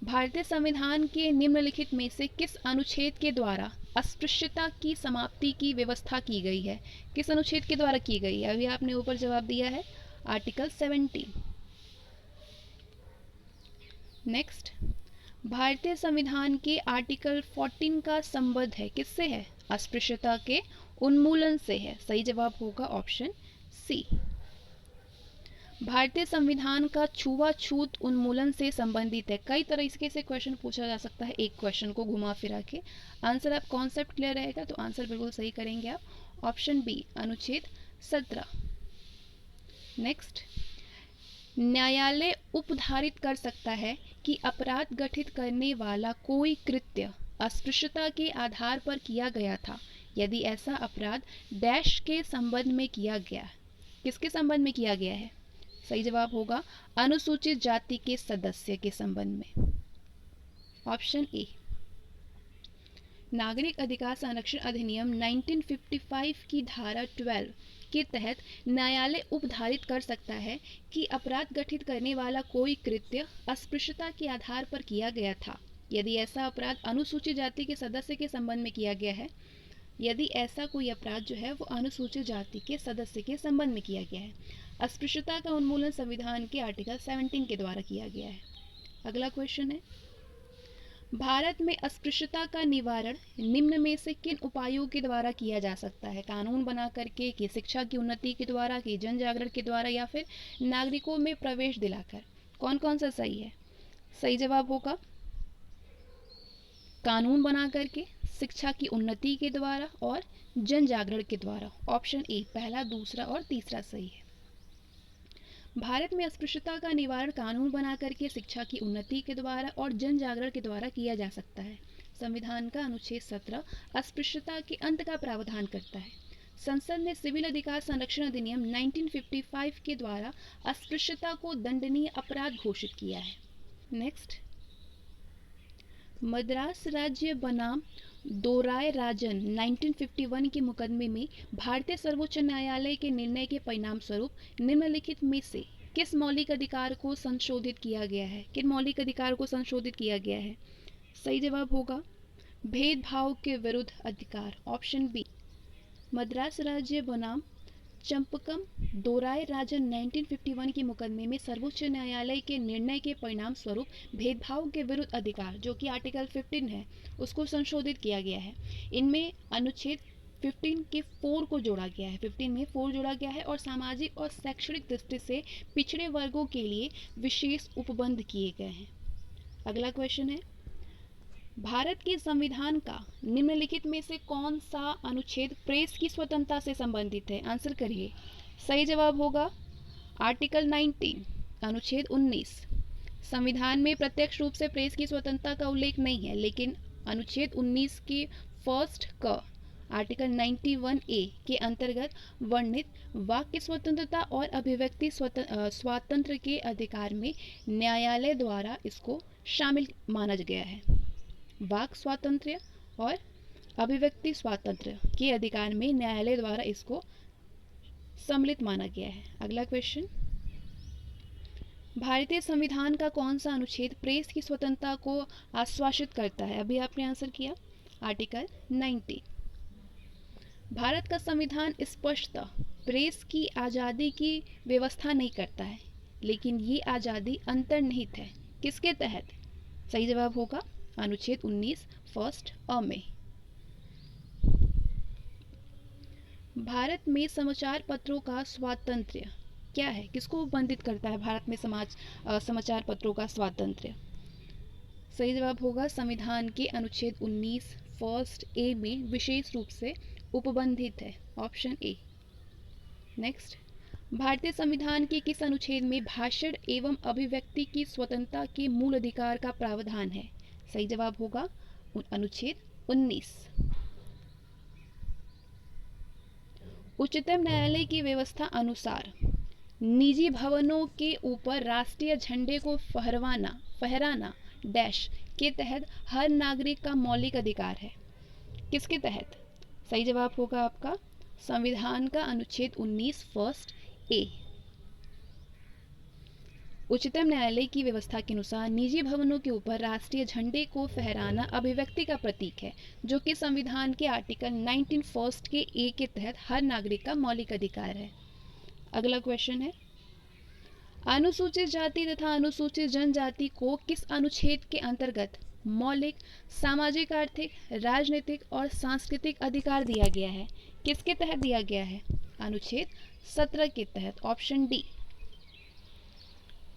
भारतीय संविधान के निम्नलिखित में से किस अनुच्छेद के द्वारा अस्पृश्यता की समाप्ति की व्यवस्था की गई है? किस अनुच्छेद के द्वारा की गई है? अभी आपने ऊपर जवाब दिया है आर्टिकल 17। नेक्स्ट, भारतीय संविधान के आर्टिकल 14 का संबंध है किससे है? अस्पृश्यता के उन्मूलन से है। सही जवाब होगा ऑप्शन सी। भारतीय संविधान का छुआछूत उन्मूलन से संबंधित है। कई तरीके से क्वेश्चन पूछा जा सकता है एक क्वेश्चन को घुमा फिरा के। आंसर आप कॉन्सेप्ट क्लियर रहेगा तो आंसर बिल्कुल सही करेंगे आप। ऑप्शन बी, अनुच्छेद 17। नेक्स्ट, न्यायालय उपधारित कर सकता है कि अपराध गठित करने वाला कोई कृत्य अस्पृश्यता के आधार पर किया गया था यदि ऐसा अपराध डैश के संबंध में किया गया। किसके संबंध में किया गया है? सही जवाब होगा अनुसूचित जाति के सदस्य के संबंध में। Option A. नागरिक अधिकार संरक्षण अधिनियम 1955 की धारा 12 के तहत न्यायालय उपधारित कर सकता है कि अपराध गठित करने वाला कोई कृत्य अस्पृश्यता के आधार पर किया गया था यदि ऐसा अपराध अनुसूचित जाति के सदस्य के संबंध में किया गया है। यदि ऐसा कोई अपराध जो है वो अनुसूचित जाति के सदस्य के संबंध में किया गया है। अस्पृश्यता का उन्मूलन संविधान के आर्टिकल 17 के द्वारा किया गया है। अगला क्वेश्चन है, भारत में अस्पृश्यता का निवारण निम्न में से किन उपायों के द्वारा किया जा सकता है? कानून बना करके, कि शिक्षा की उन्नति के द्वारा, कि जन जागरण के द्वारा, या फिर नागरिकों में प्रवेश दिलाकर? कौन कौन सा सही है? सही जवाब होगा कानून बना करके, शिक्षा की उन्नति के द्वारा और जन जागरण के द्वारा। ऑप्शन ए, पहला, दूसरा और तीसरा सही है। भारत में अस्पृश्यता का निवारण कानून बना करके, शिक्षा की उन्नति के द्वारा और जन जागरण के द्वारा किया जा सकता है। संविधान का अनुच्छेद 17 अस्पृश्यता के अंत का प्रावधान करता है। संसद ने सिविल अधिकार संरक्षण अधिनियम 1955 के द्वारा अस्पृश्यता को दंडनीय अपराध घोषित किया है। नेक्स्ट, मद्रास राज्य बनाम दोराय राजन 1951 के मुकदमे में भारतीय सर्वोच्च न्यायालय के निर्णय के परिणाम स्वरूप निम्नलिखित में से किस मौलिक अधिकार को संशोधित किया गया है? किन मौलिक अधिकार को संशोधित किया गया है? सही जवाब होगा भेदभाव के विरुद्ध अधिकार। ऑप्शन बी, मद्रास राज्य बनाम चंपकम दोराय राजन 1951 के मुकदमे में सर्वोच्च न्यायालय के निर्णय के परिणाम स्वरूप भेदभाव के विरुद्ध अधिकार, जो कि आर्टिकल 15 है, उसको संशोधित किया गया है। इनमें अनुच्छेद 15 के 4 को जोड़ा गया है। 15 में 4 जोड़ा गया है और सामाजिक और शैक्षणिक दृष्टि से पिछड़े वर्गों के लिए विशेष उपबंध किए गए हैं। अगला क्वेश्चन है, भारत के संविधान का निम्नलिखित में से कौन सा अनुच्छेद प्रेस की स्वतंत्रता से संबंधित है? आंसर करिए। सही जवाब होगा आर्टिकल 19, अनुच्छेद 19। संविधान में प्रत्यक्ष रूप से प्रेस की स्वतंत्रता का उल्लेख नहीं है, लेकिन अनुच्छेद 19 के फर्स्ट क आर्टिकल 91A के अंतर्गत वर्णित वाक्य स्वतंत्रता और अभिव्यक्ति स्वातंत्र्य के अधिकार में न्यायालय द्वारा इसको शामिल माना गया है। वाक स्वातंत्र्य और अभिव्यक्ति स्वातंत्र्य के अधिकार में न्यायालय द्वारा इसको सम्मिलित माना गया है। अगला क्वेश्चन, भारतीय संविधान का कौन सा अनुच्छेद प्रेस की स्वतंत्रता को आश्वासित करता है? अभी आपने आंसर किया, आर्टिकल 90। भारत का संविधान स्पष्टतः प्रेस की आज़ादी की व्यवस्था नहीं करता है, लेकिन ये आज़ादी अंतर्निहित है। किसके तहत? सही जवाब होगा अनुच्छेद 19 फर्स्ट अ में। भारत में समाचार पत्रों का स्वातंत्र्य क्या है? किसको बंधित करता है भारत में समाचार पत्रों का स्वातंत्र्य? सही जवाब होगा संविधान के अनुच्छेद 19 फर्स्ट ए में विशेष रूप से उपबंधित है, ऑप्शन ए। नेक्स्ट, भारतीय संविधान के किस अनुच्छेद में भाषण एवं अभिव्यक्ति की स्वतंत्रता के मूल अधिकार का प्रावधान है? सही जवाब होगा अनुच्छेद 19। उच्चतम न्यायालय की व्यवस्था अनुसार निजी भवनों के ऊपर राष्ट्रीय झंडे को फहराना डैश के तहत हर नागरिक का मौलिक अधिकार है। किसके तहत? सही जवाब होगा आपका संविधान का अनुच्छेद 19 फर्स्ट ए। उच्चतम न्यायालय की व्यवस्था के अनुसार निजी भवनों के ऊपर राष्ट्रीय झंडे को फहराना अभिव्यक्ति का प्रतीक है, जो कि संविधान के आर्टिकल 19 फर्स्ट के ए के तहत हर नागरिक का मौलिक अधिकार है। अगला क्वेश्चन है, अनुसूचित जाति तथा अनुसूचित जनजाति को किस अनुच्छेद के अंतर्गत मौलिक सामाजिक, आर्थिक, राजनीतिक और सांस्कृतिक अधिकार दिया गया है? किसके तहत दिया गया है? अनुच्छेद 17 के तहत, ऑप्शन डी।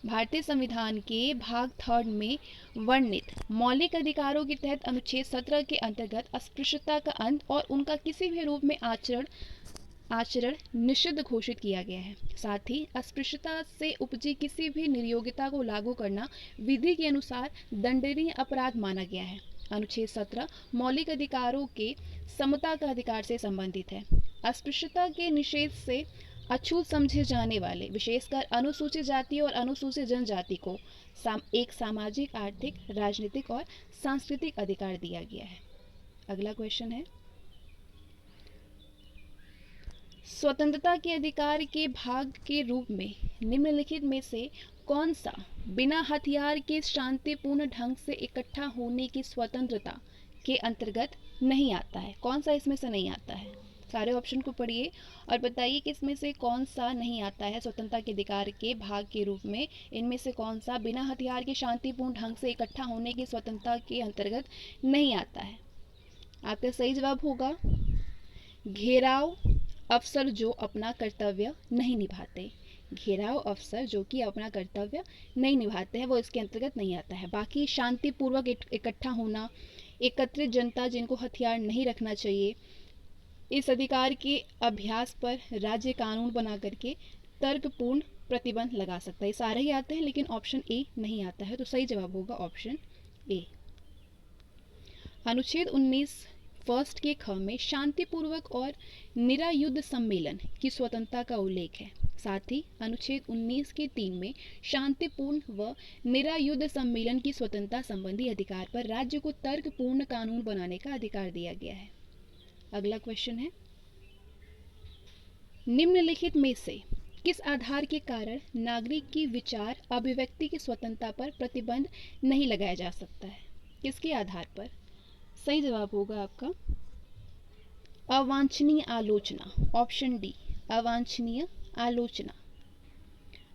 भारतीय संविधान के भाग 3 में वर्णित मौलिक अधिकारों के तहत अनुच्छेद 17 के अंतर्गत अस्पृश्यता का अंत और उनका किसी भी रूप में आचरण निषिद्ध घोषित किया गया है। साथ ही अस्पृश्यता से उपजी किसी भी नियोगिता को लागू करना विधि के अनुसार दंडनीय अपराध माना गया है। अनुच्छेद 17 मौलिक अधिकारों के समता का अधिकार से संबंधित है। अस्पृश्यता के निषेध से अछूत समझे जाने वाले विशेषकर अनुसूचित जाति और अनुसूचित जनजाति को एक सामाजिक, आर्थिक, राजनीतिक और सांस्कृतिक अधिकार दिया गया है। अगला क्वेश्चन है, स्वतंत्रता के अधिकार के भाग के रूप में निम्नलिखित में से कौन सा बिना हथियार के शांतिपूर्ण ढंग से इकट्ठा होने की स्वतंत्रता के अंतर्गत नहीं आता है? कौन सा इसमें से नहीं आता है? सारे ऑप्शन को पढ़िए और बताइए कि इसमें से कौन सा नहीं आता है स्वतंत्रता के अधिकार के भाग के रूप में। इनमें से कौन सा बिना हथियार के शांतिपूर्ण ढंग से इकट्ठा होने की स्वतंत्रता के अंतर्गत नहीं आता है? आपका सही जवाब होगा घेराव अफसर जो अपना कर्तव्य नहीं निभाते। घेराव अफसर जो कि अपना कर्तव्य नहीं निभाते हैं वो इसके अंतर्गत नहीं आता है। बाकी शांतिपूर्वक इकट्ठा होना, एकत्रित जनता जिनको हथियार नहीं रखना चाहिए, इस अधिकार के अभ्यास पर राज्य कानून बना करके तर्कपूर्ण प्रतिबंध लगा सकता है। सारे ही आते हैं लेकिन ऑप्शन ए नहीं आता है, तो सही जवाब होगा ऑप्शन ए। अनुच्छेद 19 फर्स्ट के ख में शांतिपूर्वक और निरायुध सम्मेलन की स्वतंत्रता का उल्लेख है। साथ ही अनुच्छेद 19 के 3 में शांतिपूर्ण व निरायुध सम्मेलन की स्वतंत्रता संबंधी अधिकार पर राज्य को तर्कपूर्ण कानून बनाने का अधिकार दिया गया है। अगला क्वेश्चन है, निम्नलिखित में से किस आधार के कारण नागरिक की विचार अभिव्यक्ति की स्वतंत्रता पर प्रतिबंध नहीं लगाया जा सकता है? किसके आधार पर? सही जवाब होगा आपका अवांछनीय आलोचना, ऑप्शन डी, अवांछनीय आलोचना।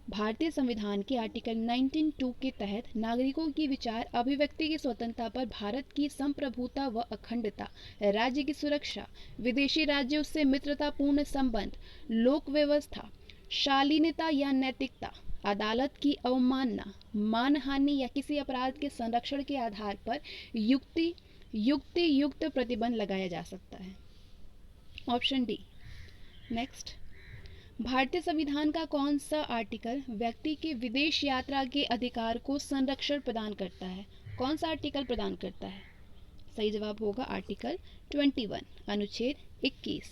भारतीय संविधान के आर्टिकल 19(2) के तहत नागरिकों की विचार अभिव्यक्ति की स्वतंत्रता पर भारत की संप्रभुता व अखंडता, राज्य की सुरक्षा, विदेशी राज्यों से मित्रतापूर्ण संबंध, लोक व्यवस्था, शालीनता या नैतिकता, अदालत की अवमानना, मानहानि या किसी अपराध के संरक्षण के आधार पर युक्त प्रतिबंध लगाया जा सकता है। Option D. नेक्स्ट, भारतीय संविधान का कौन सा आर्टिकल व्यक्ति के विदेश यात्रा के अधिकार को संरक्षण प्रदान करता है? कौन सा आर्टिकल प्रदान करता है? सही जवाब होगा आर्टिकल 21 अनुच्छेद 21।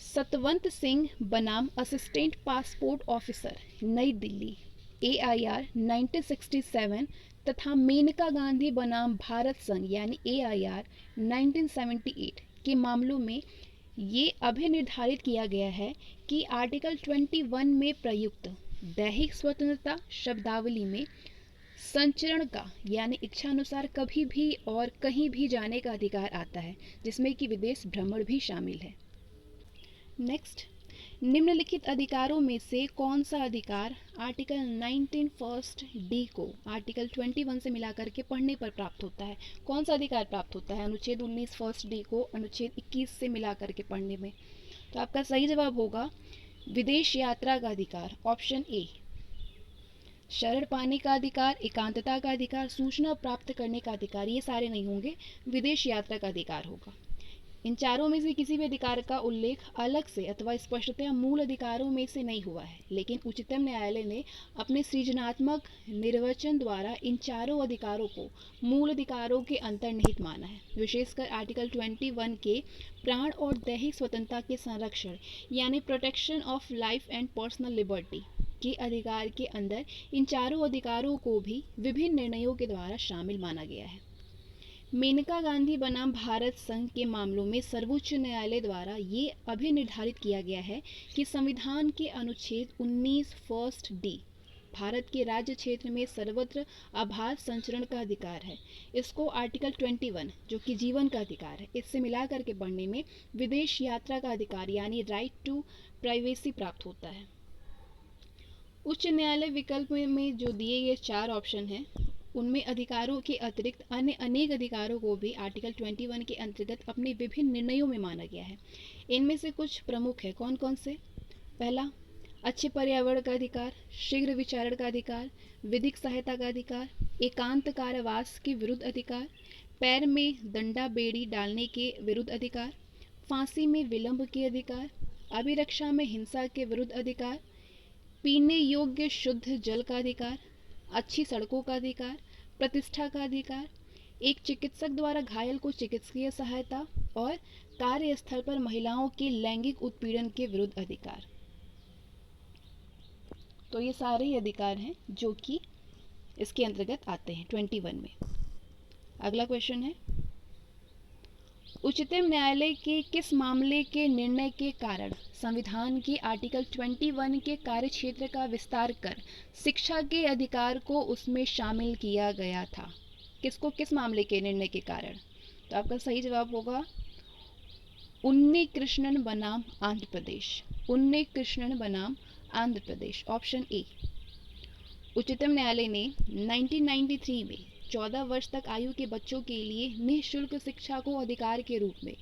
सतवंत सिंह बनाम असिस्टेंट पासपोर्ट ऑफिसर नई दिल्ली AIR 1967 तथा मेनका गांधी बनाम भारत संघ यानी AIR 1978 के मामलों में ये अभिनिर्धारित किया गया है कि आर्टिकल 21 में प्रयुक्त दैहिक स्वतंत्रता शब्दावली में संचरण का यानी इच्छानुसार कभी भी और कहीं भी जाने का अधिकार आता है, जिसमें कि विदेश भ्रमण भी शामिल है। नेक्स्ट, निम्नलिखित अधिकारों में से कौन सा अधिकार आर्टिकल 19 फर्स्ट डी को आर्टिकल 21 से मिलाकर के पढ़ने पर प्राप्त होता है? कौन सा अधिकार प्राप्त होता है अनुच्छेद 19 फर्स्ट डी को अनुच्छेद 21 से मिलाकर के पढ़ने में? तो आपका सही जवाब होगा विदेश यात्रा का अधिकार, ऑप्शन ए। शरण पाने का अधिकार, एकांतता का अधिकार, सूचना प्राप्त करने का अधिकार, ये सारे नहीं होंगे, विदेश यात्रा का अधिकार होगा। इन चारों में से किसी भी अधिकार का उल्लेख अलग से अथवा स्पष्टतया मूल अधिकारों में से नहीं हुआ है, लेकिन उच्चतम न्यायालय ने अपने सृजनात्मक निर्वचन द्वारा इन चारों अधिकारों को मूल अधिकारों के अंतर्निहित माना है। विशेषकर आर्टिकल 21 के प्राण और दैहिक स्वतंत्रता के संरक्षण यानी protection of life and personal liberty के अधिकार के अंदर इन चारों अधिकारों को भी विभिन्न निर्णयों के द्वारा शामिल माना गया है। मेनका गांधी बनाम भारत संघ के मामलों में सर्वोच्च न्यायालय द्वारा ये अभिनिर्धारित किया गया है कि संविधान के अनुच्छेद 19 फर्स्ट डी भारत के राज्य क्षेत्र में सर्वत्र आभास संचरण का अधिकार है। इसको आर्टिकल 21 जो कि जीवन का अधिकार है, इससे मिलाकर के पढ़ने में विदेश यात्रा का अधिकार यानी राइट टू प्राइवेसी प्राप्त होता है। उच्च न्यायालय विकल्प में जो दिए गए 4 ऑप्शन हैं उनमें अधिकारों के अतिरिक्त अन्य अनेक अधिकारों को भी आर्टिकल 21 के अंतर्गत अपने विभिन्न निर्णयों में माना गया है। इनमें से कुछ प्रमुख है, कौन कौन से? पहला, अच्छे पर्यावरण का अधिकार, शीघ्र विचारण का अधिकार, विधिक सहायता का अधिकार, एकांत कारावास के विरुद्ध अधिकार, पैर में दंडा बेड़ी डालने के विरुद्ध अधिकार, फांसी में विलंब के अधिकार, अभिरक्षा में हिंसा के विरुद्ध अधिकार, पीने योग्य शुद्ध जल का अधिकार, अच्छी सड़कों का अधिकार, प्रतिष्ठा का अधिकार, एक चिकित्सक द्वारा घायल को चिकित्सकीय सहायता और कार्यस्थल पर महिलाओं के लैंगिक उत्पीड़न के विरुद्ध अधिकार। तो ये सारे ही अधिकार हैं जो कि इसके अंतर्गत आते हैं 21 में। अगला क्वेश्चन है, उच्चतम न्यायालय के किस मामले के निर्णय के कारण संविधान के आर्टिकल 21 के कार्यक्षेत्र का विस्तार कर शिक्षा के अधिकार को उसमें शामिल किया गया था? किसको, किस मामले के निर्णय के कारण? तो आपका सही जवाब होगा उन्नी कृष्णन बनाम आंध्र प्रदेश, उन्नी कृष्णन बनाम आंध्र प्रदेश, ऑप्शन ए। उच्चतम न्यायालय ने 1993 में 14 वर्ष तक आयु के बच्चों के लिए निःशुल्क शिक्षा को अधिकार के रूप में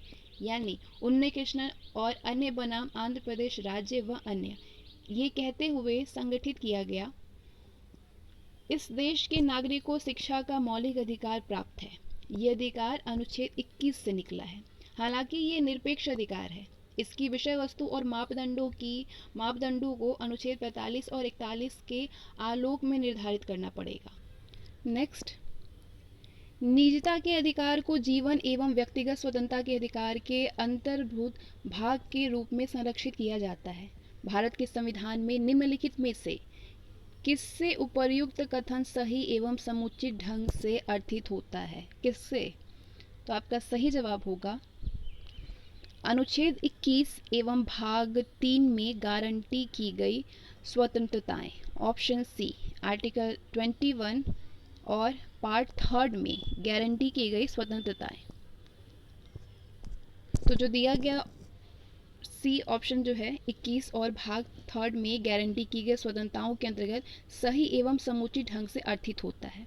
यानी उन्नी कृष्णन और अन्य बनाम आंध्र प्रदेश राज्य व अन्य ये कहते हुए संगठित किया गया, इस देश के नागरिकों को शिक्षा का मौलिक अधिकार प्राप्त है। ये अधिकार अनुच्छेद 21 से निकला है। हालांकि ये निरपेक्ष अधिकार है, इसकी विषय वस्तु और मापदंडों को अनुच्छेद 45 और 41 के आलोक में निर्धारित करना पड़ेगा। नेक्स्ट, निजता के अधिकार को जीवन एवं व्यक्तिगत स्वतंत्रता के अधिकार के अंतर्भूत भाग के रूप में संरक्षित किया जाता है। भारत के संविधान में निम्नलिखित में से किससे उपर्युक्त कथन सही एवं समुचित ढंग से अर्थित होता है? किससे? तो आपका सही जवाब होगा अनुच्छेद 21 एवं भाग 3 में गारंटी की गई स्वतंत्रताएं, ऑप्शन सी। आर्टिकल 21 और पार्ट 3 में गारंटी की गई स्वतंत्रताएं। तो जो दिया गया सी ऑप्शन जो है 21 और भाग 3 में गारंटी की गई स्वतंत्रताओं के अंतर्गत सही एवं समुचित ढंग से अर्थित होता है।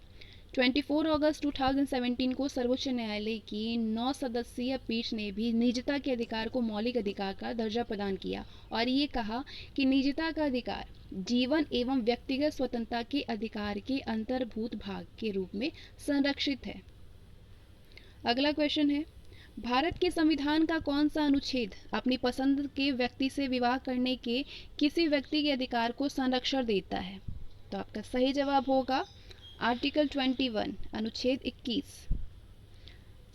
24 अगस्त 2017 को सर्वोच्च न्यायालय की 9 सदस्यीय पीठ ने भी निजता के अधिकार को मौलिक अधिकार का दर्जा प्रदान किया और ये कहा कि निजता का अधिकार जीवन एवं व्यक्तिगत स्वतंत्रता के अधिकार के अंतर्भूत भाग के रूप में संरक्षित है। अगला क्वेश्चन है, भारत के संविधान का कौन सा अनुच्छेद अपनी पसंद के व्यक्ति से विवाह करने के किसी व्यक्ति के अधिकार को संरक्षण देता है? तो आपका सही जवाब होगा आर्टिकल 21 अनुच्छेद 21।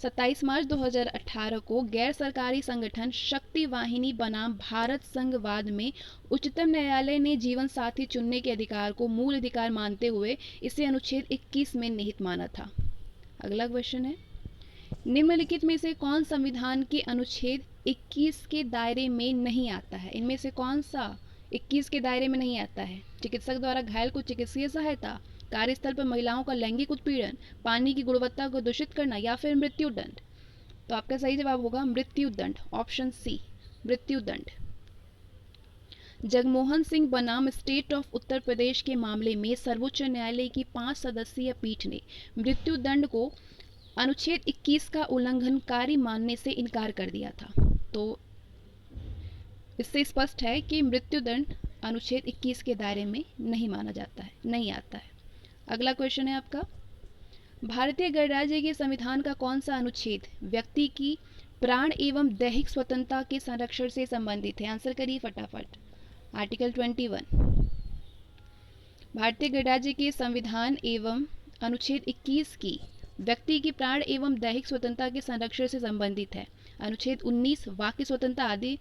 27 मार्च 2018 को गैर सरकारी संगठन शक्ति वाहिनी बनाम भारत संघवाद में उच्चतम न्यायालय ने जीवन साथी चुनने के अधिकार को मूल अधिकार मानते हुए इसे अनुच्छेद 21 में निहित माना था। अगला क्वेश्चन है, निम्नलिखित में से कौन संविधान के अनुच्छेद 21 के दायरे में नहीं आता है? इनमें से कौन सा 21 के दायरे में नहीं आता है? चिकित्सक द्वारा घायल को चिकित्सीय सहायता, कार्यस्थल पर महिलाओं का लैंगिक उत्पीड़न, पानी की गुणवत्ता को दूषित करना या फिर मृत्यु दंड। तो आपका सही जवाब होगा मृत्यु दंड, ऑप्शन सी मृत्यु दंड। जगमोहन सिंह बनाम स्टेट ऑफ उत्तर प्रदेश के मामले में सर्वोच्च न्यायालय की 5 सदस्यीय पीठ ने मृत्यु दंड को अनुच्छेद 21 का उल्लंघनकारी मानने से इनकार कर दिया था। तो इससे स्पष्ट है कि मृत्यु दंड अनुच्छेद 21 के दायरे में नहीं माना जाता है, नहीं आता है। अगला क्वेश्चन है आपका, भारतीय गणराज्य के संविधान का कौन सा अनुच्छेद व्यक्ति की प्राण एवं दैहिक स्वतंत्रता के संरक्षण से संबंधित है? आंसर करिए फटाफट। आर्टिकल 21 भारतीय गणराज्य के संविधान एवं अनुच्छेद 21 की व्यक्ति की प्राण एवं दैहिक स्वतंत्रता के संरक्षण से संबंधित है। अनुच्छेद 19 वाक्य स्वतंत्रता आदि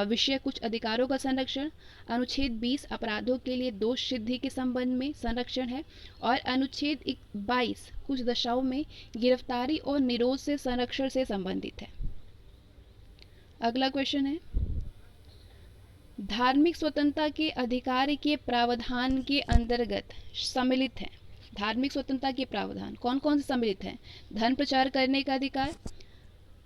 विषय कुछ अधिकारों का संरक्षण, अनुच्छेद 20 अपराधों के लिए दोष सिद्धि के संबंध में संरक्षण है और अनुच्छेद 22 कुछ दशाओं में गिरफ्तारी और निरोध से संरक्षण से संबंधित है। अगला क्वेश्चन है, धार्मिक स्वतंत्रता के अधिकार के प्रावधान के अंतर्गत सम्मिलित है। धार्मिक स्वतंत्रता के प्रावधान कौन कौन से सम्मिलित हैं? धर्म प्रचार करने का अधिकार,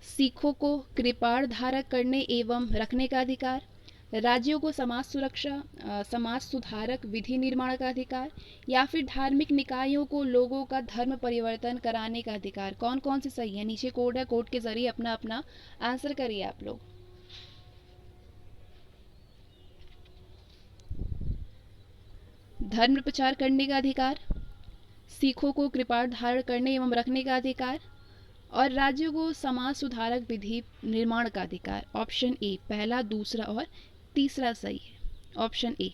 सिखों को कृपाण धारक करने एवं रखने का अधिकार, राज्यों को समाज सुरक्षा समाज सुधारक विधि निर्माण का अधिकार, या फिर धार्मिक निकायों को लोगों का धर्म परिवर्तन कराने का अधिकार। कौन कौन से सही है? नीचे कोड है, कोड के जरिए अपना अपना आंसर करिए आप लोग। धर्म प्रचार करने का अधिकार, सिखों को कृपाण धारण करने एवं रखने का अधिकार और राज्यों को समाज सुधारक विधि निर्माण का अधिकार। ऑप्शन ए पहला, दूसरा और तीसरा सही है। Option A.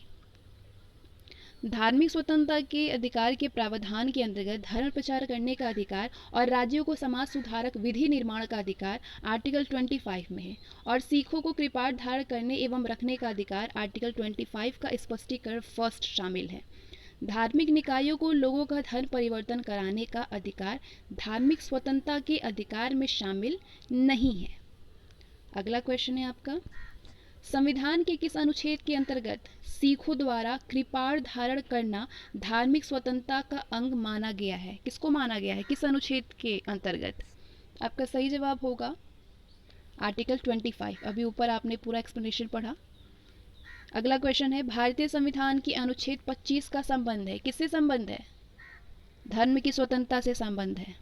धार्मिक स्वतंत्रता के अधिकार के प्रावधान के अंतर्गत धर्म प्रचार करने का अधिकार और राज्यों को समाज सुधारक विधि निर्माण का अधिकार आर्टिकल 25 में है और सिखों को कृपाण धारण करने एवं रखने का अधिकार आर्टिकल 25 का स्पष्टीकरण फर्स्ट शामिल है। धार्मिक निकायों को लोगों का धर्म परिवर्तन कराने का अधिकार धार्मिक स्वतंत्रता के अधिकार में शामिल नहीं है। अगला क्वेश्चन है आपका, संविधान के किस अनुच्छेद के अंतर्गत सिखों द्वारा कृपाण धारण करना धार्मिक स्वतंत्रता का अंग माना गया है? किसको माना गया है? किस अनुच्छेद के अंतर्गत? आपका सही जवाब होगा आर्टिकल 25। अभी ऊपर आपने पूरा एक्सप्लेनेशन पढ़ा। अगला क्वेश्चन है, भारतीय संविधान की अनुच्छेद 25 का संबंध है किससे संबंध है? धर्म की स्वतंत्रता से संबंध है।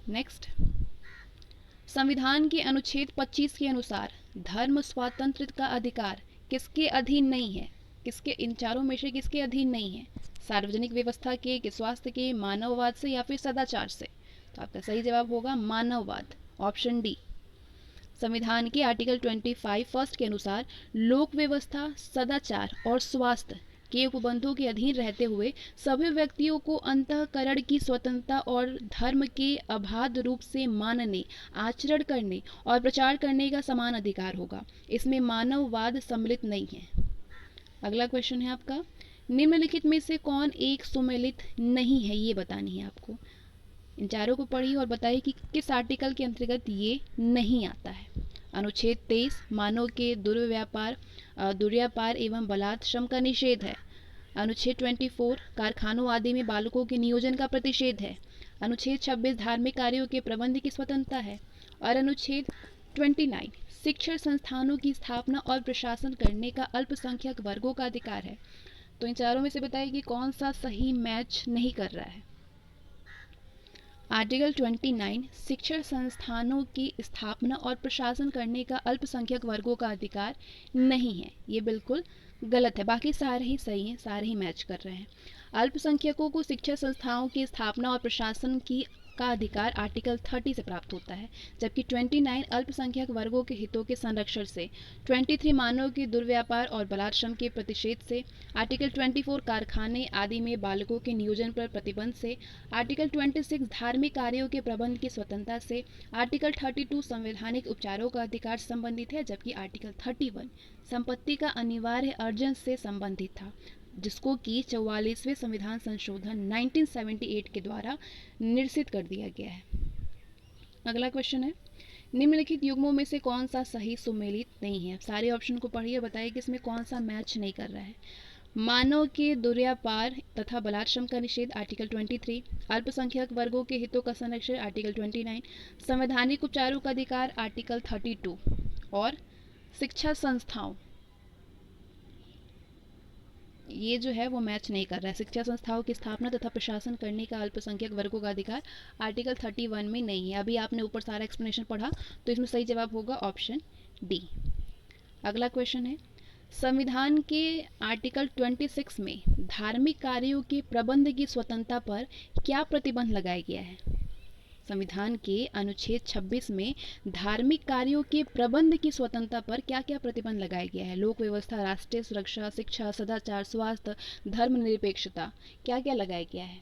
नेक्स्ट, संविधान के अनुच्छेद 25 के अनुसार धर्म स्वातंत्र्य का अधिकार किसके अधीन नहीं है? किसके, इन चारों में से किसके अधीन नहीं है? सार्वजनिक व्यवस्था के स्वास्थ्य के, मानववाद से या फिर सदाचार से? तो आपका सही जवाब होगा मानववाद, ऑप्शन डी। संविधान के आर्टिकल 25 फर्स्ट के अनुसार लोक व्यवस्था, सदाचार और स्वास्थ्य के उपबंधों के अधीन रहते हुए सभी व्यक्तियों को अंतःकरण की स्वतंत्रता और धर्म के अबाध रूप से मानने, आचरण करने और प्रचार करने का समान अधिकार होगा। इसमें मानववाद सम्मिलित नहीं है। अगला क्वेश्चन है आपका, निम्नलिखित में से कौन एक सुमेलित नहीं है? ये बतानी है आपको। इन चारों को पढ़िए और बताइए कि किस आर्टिकल के अंतर्गत ये नहीं आता है। अनुच्छेद 23 मानव के दुर्व्यापार एवं बलात् श्रम का निषेध है। अनुच्छेद 24 कारखानों आदि में बालकों के नियोजन का प्रतिषेध है। अनुच्छेद 26 धार्मिक कार्यों के प्रबंध की स्वतंत्रता है और अनुच्छेद 29 शिक्षण संस्थानों की स्थापना और प्रशासन करने का अल्पसंख्यक वर्गों का अधिकार है। तो इन चारों में से बताइए कि कौन सा सही मैच नहीं कर रहा है। आर्टिकल 29 शिक्षण संस्थानों की स्थापना और प्रशासन करने का अल्पसंख्यक वर्गों का अधिकार नहीं है, ये बिल्कुल गलत है। बाकी सारे ही सही हैं, सारे ही मैच कर रहे हैं। अल्पसंख्यकों को शिक्षा संस्थाओं की स्थापना और प्रशासन की का अधिकार आर्टिकल 30 से प्राप्त होता है, जबकि 29 अल्पसंख्यक वर्गों के हितों के संरक्षण से, 23 मानव के दुर्व्यापार और बलात्श्रम के प्रतिषेध से, आर्टिकल 24 कारखाने आदि में बालकों के नियोजन पर प्रतिबंध से, आर्टिकल 26 धार्मिक कार्यों के प्रबंध की स्वतंत्रता से, आर्टिकल 32 संवैधानिक उपचारों का अधिकार से संबंधित है, जबकि आर्टिकल 31 संपत्ति का अनिवार्य अर्जन से संबंधित था, जिसको कि 44वें संविधान संशोधन 1978 के द्वारा निरसित कर दिया गया है। अगला क्वेश्चन है, निम्नलिखित युग्मों में से कौन सा सही सुमेलित नहीं है? सारे ऑप्शन को पढ़िए, बताइए कि इसमें कौन सा मैच नहीं कर रहा है। मानव के दुर्व्यापार तथा बलात्श्रम का निषेध आर्टिकल 23, अल्पसंख्यक वर्गों के हितों का संरक्षण आर्टिकल 29, संवैधानिक उपचारों का अधिकार आर्टिकल 32 और शिक्षा संस्थाओं, ये जो है वो मैच नहीं कर रहा है। शिक्षा संस्थाओं की स्थापना तथा प्रशासन करने का अल्पसंख्यक वर्गों का अधिकार आर्टिकल 31 में नहीं है। अभी आपने ऊपर सारा एक्सप्लेनेशन पढ़ा, तो इसमें सही जवाब होगा ऑप्शन डी। अगला क्वेश्चन है, संविधान के आर्टिकल 26 में धार्मिक कार्यों के प्रबंध की स्वतंत्रता पर क्या प्रतिबंध लगाया गया है? संविधान के अनुच्छेद 26 में धार्मिक कार्यों के प्रबंध की स्वतंत्रता पर क्या क्या प्रतिबंध लगाया गया है? लोक व्यवस्था, राष्ट्रीय सुरक्षा, शिक्षा, सदाचार, स्वास्थ्य, धर्मनिरपेक्षता, क्या क्या लगाया गया है?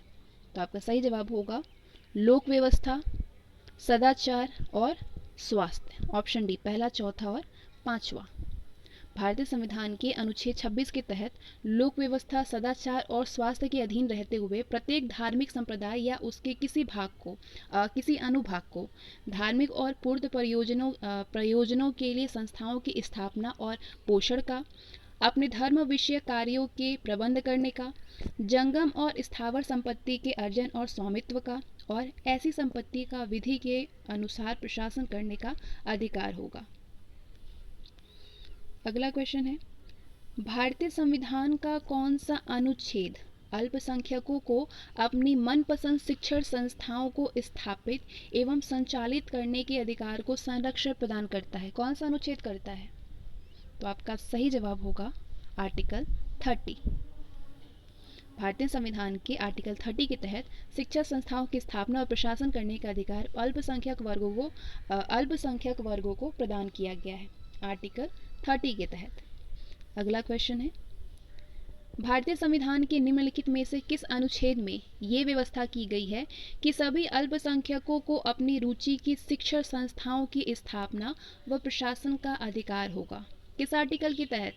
तो आपका सही जवाब होगा लोक व्यवस्था, सदाचार और स्वास्थ्य। ऑप्शन डी, पहला, चौथा और पांचवा। भारतीय संविधान के अनुच्छेद 26 के तहत लोक व्यवस्था, सदाचार और स्वास्थ्य के अधीन रहते हुए प्रत्येक धार्मिक संप्रदाय या उसके किसी भाग को किसी अनुभाग को धार्मिक और पूर्त प्रयोजनों के लिए संस्थाओं की स्थापना और पोषण का, अपने धर्म विषय कार्यों के प्रबंध करने का, जंगम और स्थावर संपत्ति के अर्जन और स्वामित्व का और ऐसी संपत्ति का विधि के अनुसार प्रशासन करने का अधिकार होगा। अगला क्वेश्चन है, भारतीय संविधान का कौन सा अनुच्छेद अल्पसंख्यकों को अपनी मनपसंद शिक्षण संस्थाओं को स्थापित एवं संचालित करने के अधिकार को संरक्षण प्रदान करता है? कौन सा अनुच्छेद करता है? तो आपका सही जवाब होगा आर्टिकल 30। भारतीय संविधान के आर्टिकल 30 के तहत शिक्षा संस्थाओं की स्थापना और प्रशासन करने का अधिकार अल्पसंख्यक वर्गों को प्रदान किया गया है आर्टिकल 30 के तहत। अगला क्वेश्चन है, भारतीय संविधान के निम्नलिखित में से किस अनुच्छेद में ये व्यवस्था की गई है कि सभी अल्पसंख्यकों को अपनी रुचि की शिक्षण संस्थाओं की स्थापना व प्रशासन का अधिकार होगा? किस आर्टिकल के तहत?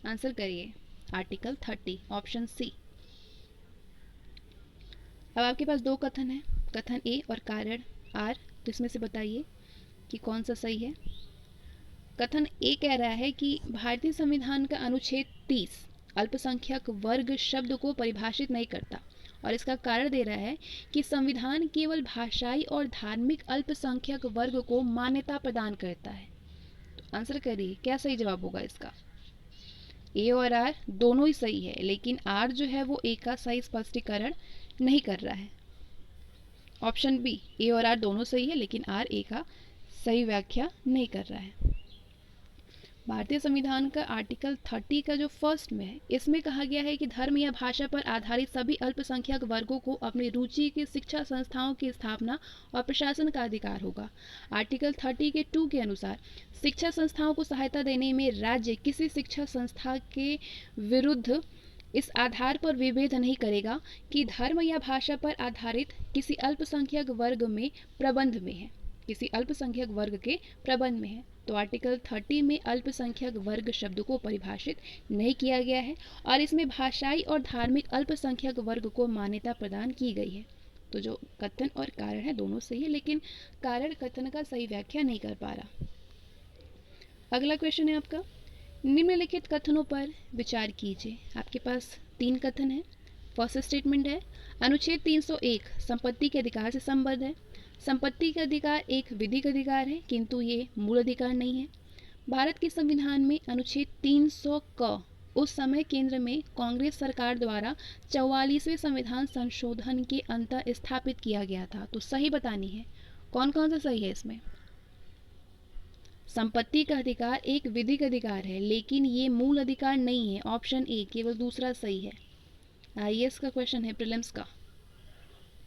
आंसर करिए। Article 30, option C. अब आपके पास दो कथन है, कथन ए और कारण आर, तो इसमें से बताइए कि कौन सा सही है। कथन ए कह रहा है कि भारतीय संविधान का अनुच्छेद 30 अल्पसंख्यक वर्ग शब्द को परिभाषित नहीं करता और इसका कारण दे रहा है कि संविधान केवल भाषाई और धार्मिक अल्पसंख्यक वर्ग को मान्यता प्रदान करता है। तो आंसर करिए, क्या सही जवाब होगा इसका? ए और आर दोनों ही सही है, लेकिन आर जो है वो ए का सही स्पष्टीकरण नहीं कर रहा है। ऑप्शन बी, ए और आर दोनों सही है लेकिन आर ए का सही व्याख्या नहीं कर रहा है। भारतीय संविधान का आर्टिकल 30 का जो फर्स्ट में है, इसमें कहा गया है कि धर्म या भाषा पर आधारित सभी अल्पसंख्यक वर्गों को अपनी रुचि की शिक्षा संस्थाओं की स्थापना और प्रशासन का अधिकार होगा। आर्टिकल 30 के 2 के अनुसार शिक्षा संस्थाओं को सहायता देने में राज्य किसी शिक्षा संस्था के विरुद्ध इस आधार पर विभेद नहीं करेगा कि धर्म या भाषा पर आधारित किसी अल्पसंख्यक वर्ग में प्रबंध में है, किसी अल्पसंख्यक वर्ग के प्रबंध में है। तो आर्टिकल 30 में अल्पसंख्यक वर्ग शब्द को परिभाषित नहीं किया गया है और इसमें भाषाई और धार्मिक अल्पसंख्यक वर्ग को मान्यता प्रदान की गई है। तो जो कथन और कारण है दोनों सही है, लेकिन कारण कथन का सही व्याख्या नहीं कर पा रहा। अगला क्वेश्चन है आपका, निम्नलिखित कथनों पर विचार कीजिए। आपके पास 3 कथन है। फर्स्ट स्टेटमेंट है, अनुच्छेद 301 संपत्ति के अधिकार से संबद्ध है। संपत्ति का अधिकार एक विधिक अधिकार है किंतु ये मूल अधिकार नहीं है। भारत के संविधान में अनुच्छेद 300 क उस समय केंद्र में कांग्रेस सरकार द्वारा 44वें संविधान संशोधन के अंतर स्थापित किया गया था। तो सही बतानी है, कौन कौन सा सही है इसमें? संपत्ति का अधिकार एक विधिक अधिकार है लेकिन ये मूल अधिकार नहीं है। ऑप्शन ए, केवल दूसरा सही है। आईएएस का क्वेश्चन है, प्रीलिम्स का।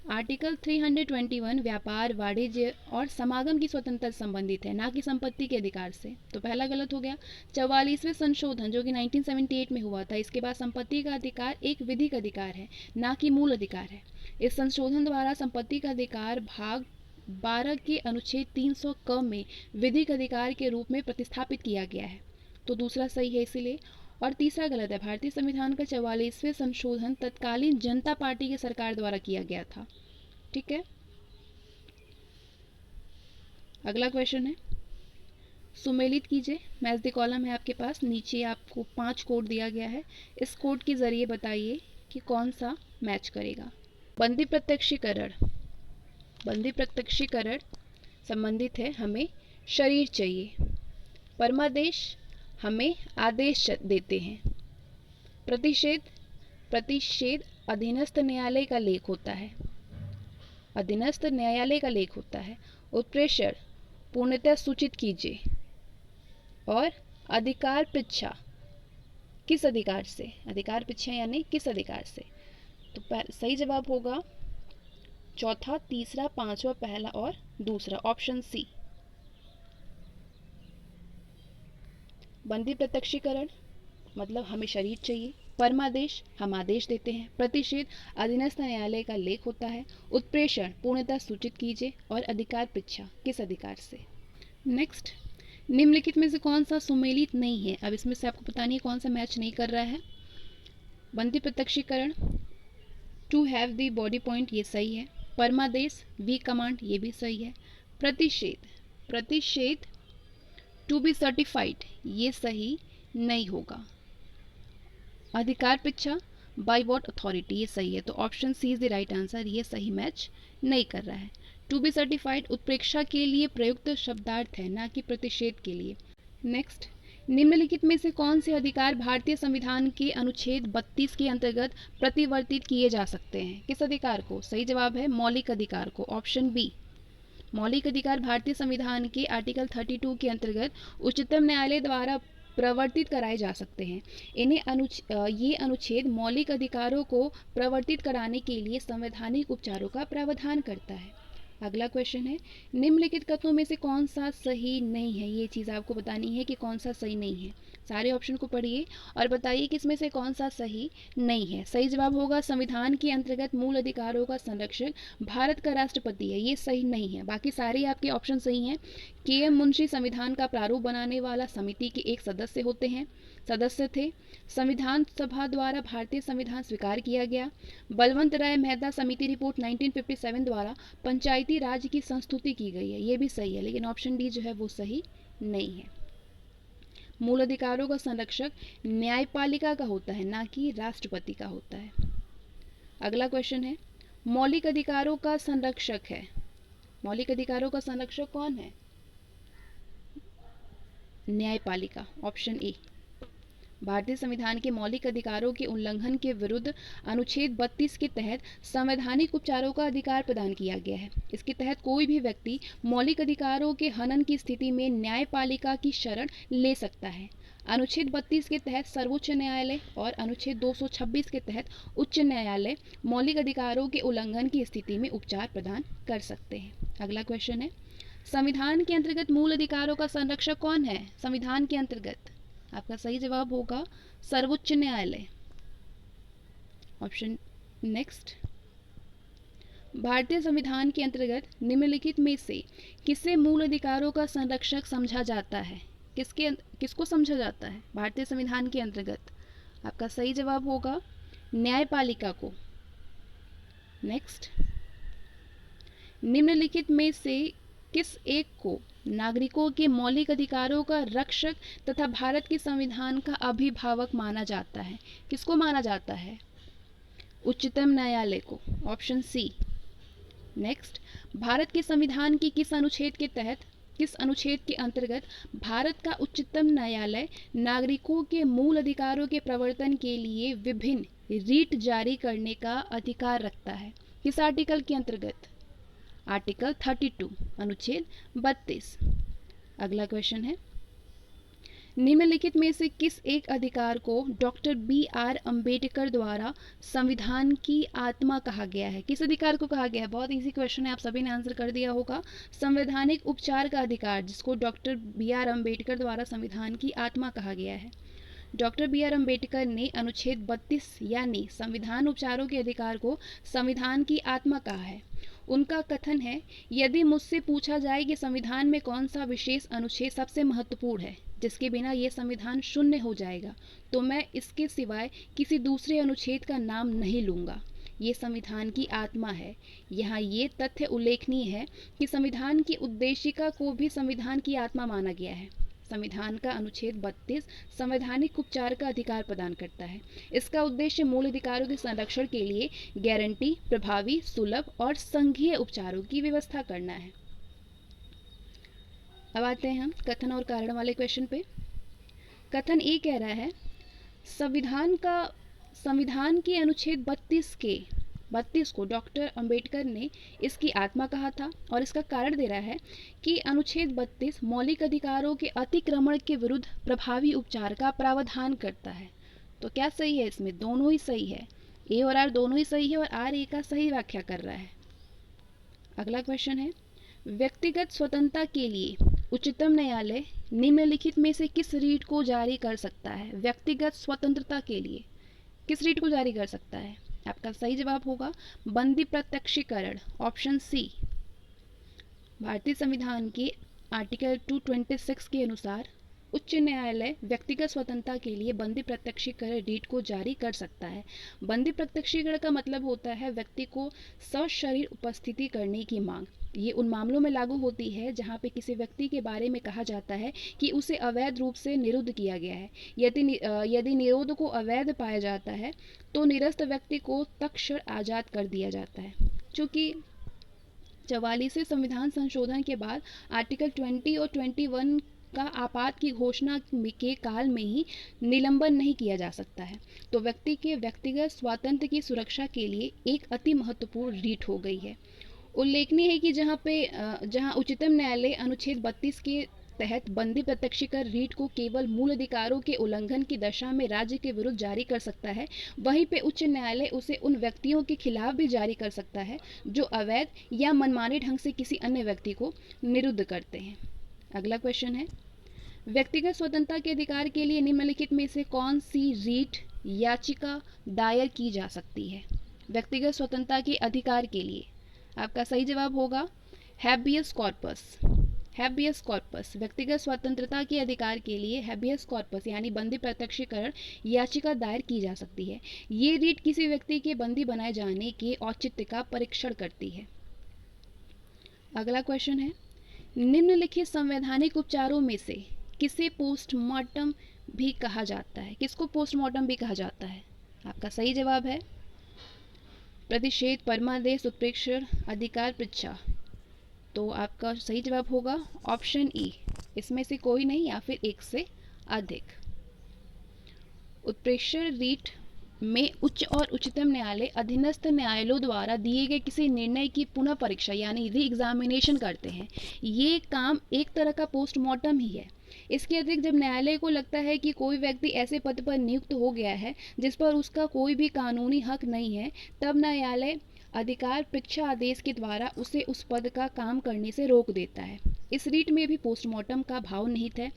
आर्टिकल 321 व्यापार, वाणिज्य और समागम की स्वतंत्रता से संबंधित है, ना कि संपत्ति के अधिकार से। तो पहला गलत हो गया। 44वें संशोधन जो कि 1978 में हुआ था, इसके बाद संपत्ति का अधिकार एक विधिक अधिकार है, ना कि मूल अधिकार है। इस संशोधन द्वारा संपत्ति का अधिकार भाग 12 के अनुच्छेद 300 क में विधिक अधिकार के रूप में प्रतिस्थापित किया गया है। तो दूसरा सही है इसीलिए। और तीसरा गलत है। भारतीय संविधान का 44वें संशोधन तत्कालीन जनता पार्टी की सरकार द्वारा किया गया था। ठीक है, अगला क्वेश्चन है, सुमेलित कीजिए। मैच द कॉलम है आपके पास, नीचे आपको 5 कोड दिया गया है। इस कोड के जरिए बताइए कि कौन सा मैच करेगा। बंदी प्रत्यक्षीकरण, बंदी प्रत्यक्षीकरण संबंधित है, हमें शरीर चाहिए। परमादेश हमें आदेश देते हैं। प्रतिषेध, प्रतिषेध अधीनस्थ न्यायालय का लेख होता है, अधीनस्थ न्यायालय का लेख होता है। उत्प्रेषण पूर्णतः सूचित कीजिए। और अधिकार पृच्छा किस अधिकार से, अधिकार पृच्छा यानी किस अधिकार से। तो सही जवाब होगा चौथा, तीसरा, पांचवा, पहला और दूसरा, ऑप्शन सी। बंदी प्रत्यक्षीकरण मतलब हमें शरीर चाहिए। परमादेश हम आदेश देते हैं। प्रतिषेध अधीनस्थ न्यायालय का लेख होता है। उत्प्रेषण पूर्णतः सूचित कीजिए। और अधिकार पृच्छा किस अधिकार से। नेक्स्ट, निम्नलिखित में से कौन सा सुमेलित नहीं है। अब इसमें से आपको बतानी है कौन सा मैच नहीं कर रहा है। बंदी प्रत्यक्षीकरण, to have the body point ये सही है। परमादेश वी कमांड ये भी सही है। प्रतिषेध, प्रतिषेध टू बी सर्टिफाइड ये सही नहीं होगा। अधिकार पृच्छा बाय व्हाट अथॉरिटी ये सही है। तो option C is the right answer, ये सही मैच नहीं कर रहा है। टू बी सर्टिफाइड उत्प्रेक्षा के लिए प्रयुक्त शब्दार्थ है, ना कि प्रतिषेध के लिए। नेक्स्ट, निम्नलिखित में से कौन से अधिकार भारतीय संविधान के अनुच्छेद 32 के अंतर्गत प्रतिवर्तित किए जा सकते हैं। किस अधिकार को। सही जवाब है मौलिक अधिकार को, ऑप्शन बी। मौलिक अधिकार भारतीय संविधान के आर्टिकल 32 के अंतर्गत उच्चतम न्यायालय द्वारा प्रवर्तित कराए जा सकते हैं। ये अनुच्छेद मौलिक अधिकारों को प्रवर्तित कराने के लिए संवैधानिक उपचारों का प्रावधान करता है। अगला क्वेश्चन है, निम्नलिखित कथनों में से कौन सा सही नहीं है। ये चीज़ आपको बतानी है कि कौन सा सही नहीं है। सारे ऑप्शन को पढ़िए और बताइए कि इसमें से कौन सा सही नहीं है। सही जवाब होगा संविधान के अंतर्गत मूल अधिकारों का संरक्षक भारत का राष्ट्रपति है, ये सही नहीं है। बाकी सारे आपके ऑप्शन सही हैं। के.एम. मुंशी संविधान का प्रारूप बनाने वाला समिति के एक सदस्य थे। संविधान सभा द्वारा भारतीय संविधान स्वीकार किया गया। बलवंत राय मेहता समिति रिपोर्ट 1957 द्वारा पंचायती राज की संस्तुति की गई है, ये भी सही है। लेकिन ऑप्शन डी जो है वो सही नहीं है। मूल अधिकारों का संरक्षक न्यायपालिका का होता है, ना कि राष्ट्रपति का होता है। अगला क्वेश्चन है, मौलिक अधिकारों का संरक्षक है। मौलिक अधिकारों का संरक्षक कौन है। न्यायपालिका, ऑप्शन ए। भारतीय संविधान के मौलिक अधिकारों के उल्लंघन के विरुद्ध अनुच्छेद 32 के तहत संवैधानिक उपचारों का अधिकार प्रदान किया गया है। इसके तहत कोई भी व्यक्ति मौलिक अधिकारों के हनन की स्थिति में न्यायपालिका की शरण ले सकता है। अनुच्छेद 32 के तहत सर्वोच्च न्यायालय और अनुच्छेद 226 के तहत उच्च न्यायालय मौलिक अधिकारों के उल्लंघन की स्थिति में उपचार प्रदान कर सकते हैं। अगला क्वेश्चन है, संविधान के अंतर्गत मूल अधिकारों का संरक्षक कौन है। संविधान के अंतर्गत आपका सही जवाब होगा सर्वोच्च न्यायालय, ऑप्शन नेक्स्ट। भारतीय संविधान के अंतर्गत निम्नलिखित में से किसे मूल अधिकारों का संरक्षक समझा जाता है। किसको समझा जाता है भारतीय संविधान के अंतर्गत। आपका सही जवाब होगा न्यायपालिका को। नेक्स्ट, निम्नलिखित में से किस एक को नागरिकों के मौलिक अधिकारों का रक्षक तथा भारत के संविधान का अभिभावक माना जाता है। किसको माना जाता है। उच्चतम न्यायालय को, ऑप्शन सी। नेक्स्ट, भारत के संविधान के किस अनुच्छेद के अंतर्गत भारत का उच्चतम न्यायालय नागरिकों के मूल अधिकारों के प्रवर्तन के लिए विभिन्न रीट जारी करने का अधिकार रखता है। किस आर्टिकल के अंतर्गत। आर्टिकल 32 अनुच्छेद 32। अगला क्वेश्चन है, निम्नलिखित में से किस एक अधिकार को डॉक्टर B.R. अम्बेडकर द्वारा संविधान की आत्मा कहा गया है? किस अधिकार को कहा गया है? बहुत इजी क्वेश्चन है, आप सभी ने आंसर कर दिया होगा। संवैधानिक उपचार का अधिकार, जिसको डॉक्टर B.R. अम्बेडकर द्वारा संविधान की आत्मा कहा गया है। Doctor B.R. अम्बेडकर ने अनुच्छेद 32 यानी संविधान उपचारों के अधिकार को संविधान की आत्मा कहा है। उनका कथन है, यदि मुझसे पूछा जाए कि संविधान में कौन सा विशेष अनुच्छेद सबसे महत्वपूर्ण है, जिसके बिना ये संविधान शून्य हो जाएगा, तो मैं इसके सिवाय किसी दूसरे अनुच्छेद का नाम नहीं लूँगा। ये संविधान की आत्मा है। यहाँ ये तथ्य उल्लेखनीय है कि संविधान की उद्देशिका को भी संविधान की आत्मा माना गया है। संविधान का अनुच्छेद 32 संवैधानिक उपचार का अधिकार प्रदान करता है। इसका उद्देश्य मूल अधिकारों के संरक्षण के लिए गारंटी, प्रभावी, सुलभ और संघीय उपचारों की व्यवस्था करना है। अब आते हैं हम कथन और कारण वाले क्वेश्चन पे। कथन ए कह रहा है, संविधान के अनुच्छेद 32 को डॉक्टर अंबेडकर ने इसकी आत्मा कहा था, और इसका कारण दे रहा है कि अनुच्छेद 32 मौलिक अधिकारों के अतिक्रमण के विरुद्ध प्रभावी उपचार का प्रावधान करता है। तो क्या सही है इसमें? दोनों ही सही है। ए और आर दोनों ही सही है और आर ए का सही व्याख्या कर रहा है। अगला क्वेश्चन है, व्यक्तिगत स्वतंत्रता के लिए उच्चतम न्यायालय निम्नलिखित में से किस रीट को जारी कर सकता है? व्यक्तिगत स्वतंत्रता के लिए किस रीट को जारी कर सकता है? आपका सही जवाब होगा बंदी प्रत्यक्षीकरण, ऑप्शन सी। भारतीय संविधान के आर्टिकल 226 के अनुसार उच्च न्यायालय व्यक्तिगत स्वतंत्रता के लिए बंदी प्रत्यक्षीकरण रीट को जारी कर सकता है। बंदी प्रत्यक्षीकरण का मतलब होता है व्यक्ति को सशरीर उपस्थिति करने की मांग। ये उन मामलों में लागू होती है जहां पे किसी व्यक्ति के बारे में कहा जाता है कि उसे अवैध रूप से निरुद्ध किया गया है। यदि निरोध को अवैध पाया जाता है तो निरस्त व्यक्ति को तत्क्षण आज़ाद कर दिया जाता है। चूँकि 44वें संविधान संशोधन के बाद आर्टिकल 20 और 21 का आपात की घोषणा के काल में ही निलंबन नहीं किया जा सकता है, तो व्यक्ति के व्यक्तिगत स्वातंत्र्य की सुरक्षा के लिए एक अति महत्वपूर्ण रीट हो गई है। उल्लेखनीय है कि जहां उच्चतम न्यायालय अनुच्छेद 32 के तहत बंदी प्रत्यक्षीकरण रीट को केवल मूल अधिकारों के उल्लंघन की दशा में राज्य के विरुद्ध जारी कर सकता है, वहीं पे उच्च न्यायालय उसे उन व्यक्तियों के खिलाफ भी जारी कर सकता है जो अवैध या मनमाने ढंग से किसी अन्य व्यक्ति को निरुद्ध करते हैं। अगला क्वेश्चन है, व्यक्तिगत स्वतंत्रता के अधिकार के लिए निम्नलिखित में से कौन सी रीट याचिका दायर की जा सकती है? व्यक्तिगत स्वतंत्रता के अधिकार के लिए आपका सही जवाब होगा हैबियस कॉर्पस। हैबियस कॉर्पस व्यक्तिगत स्वतंत्रता के अधिकार के लिए हैबियस कॉर्पस यानी बंदी प्रत्यक्षीकरण याचिका दायर की जा सकती है। ये रीट किसी व्यक्ति के बंदी बनाए जाने के औचित्य का परीक्षण करती है। अगला क्वेश्चन है, निम्नलिखित संवैधानिक उपचारों में से किसे पोस्टमार्टम भी कहा जाता है? किसको पोस्टमार्टम भी कहा जाता है? आपका सही जवाब है प्रतिषेध, परमादेश, उत्प्रेक्षण, अधिकार पृच्छा। तो आपका सही जवाब होगा ऑप्शन ई, इसमें से कोई नहीं या फिर एक से अधिक। उत्प्रेक्षण रीट में उच्च और उच्चतम न्यायालय अधीनस्थ न्यायालयों द्वारा दिए गए किसी निर्णय की पुनः परीक्षा यानी री एग्जामिनेशन करते हैं। ये काम एक तरह का पोस्टमार्टम ही है। इसके अतिरिक्त जब न्यायालय को लगता है कि कोई व्यक्ति ऐसे पद पर नियुक्त हो गया है जिस पर उसका कोई भी कानूनी हक नहीं है, तब न्यायालय अधिकार परीक्षा आदेश के द्वारा उसे उस पद का काम करने से रोक देता है। इस रीट में भी पोस्टमार्टम का भाव निहित है।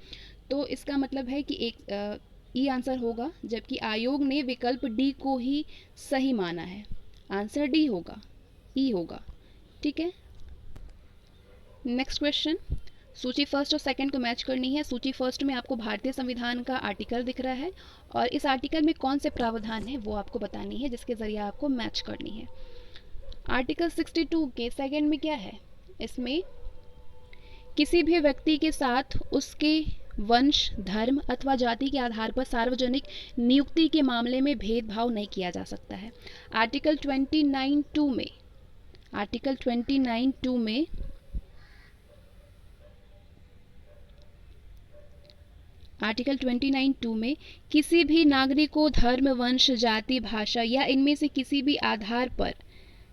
तो इसका मतलब है कि एक ई आंसर होगा, जबकि आयोग ने विकल्प डी को ही सही माना है। आंसर डी होगा, ई होगा। ठीक है, नेक्स्ट क्वेश्चन, सूची फर्स्ट और सेकंड को मैच करनी है। सूची फर्स्ट में आपको भारतीय संविधान का आर्टिकल दिख रहा है और इस आर्टिकल में कौन से प्रावधान है वो आपको बतानी है, जिसके जरिए आपको मैच करनी है। आर्टिकल 62 के सेकंड में क्या है? इसमें किसी भी व्यक्ति के साथ उसके वंश, धर्म अथवा जाति के आधार पर सार्वजनिक नियुक्ति के मामले में भेदभाव नहीं किया जा सकता है। आर्टिकल 29(2) में आर्टिकल 29(2) में आर्टिकल 29(2) में किसी भी नागरिक को धर्म, वंश, जाति, भाषा या इनमें से किसी भी आधार पर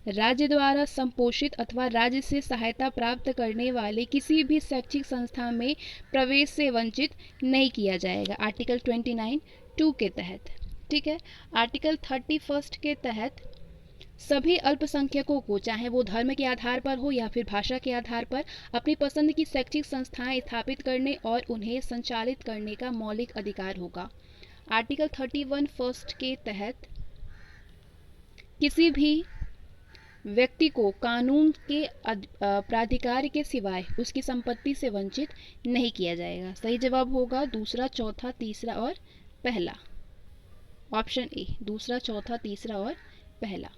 राज्य द्वारा संपोषित अथवा राज्य से सहायता प्राप्त करने वाले किसी भी शैक्षिक संस्था में प्रवेश से वंचित नहीं किया जाएगा, आर्टिकल 29(2) के तहत। ठीक है। आर्टिकल 31 के तहत सभी अल्पसंख्यकों को, चाहे वो धर्म के आधार पर हो या फिर भाषा के आधार पर, अपनी पसंद की शैक्षिक संस्थाएं स्थापित करने और उन्हें संचालित करने का मौलिक अधिकार होगा। आर्टिकल 31 फर्स्ट के तहत किसी भी व्यक्ति को कानून के प्राधिकार के सिवाय उसकी संपत्ति से वंचित नहीं किया जाएगा। सही जवाब होगा दूसरा, चौथा, तीसरा और पहला, ऑप्शन ए, दूसरा, चौथा, तीसरा और पहला।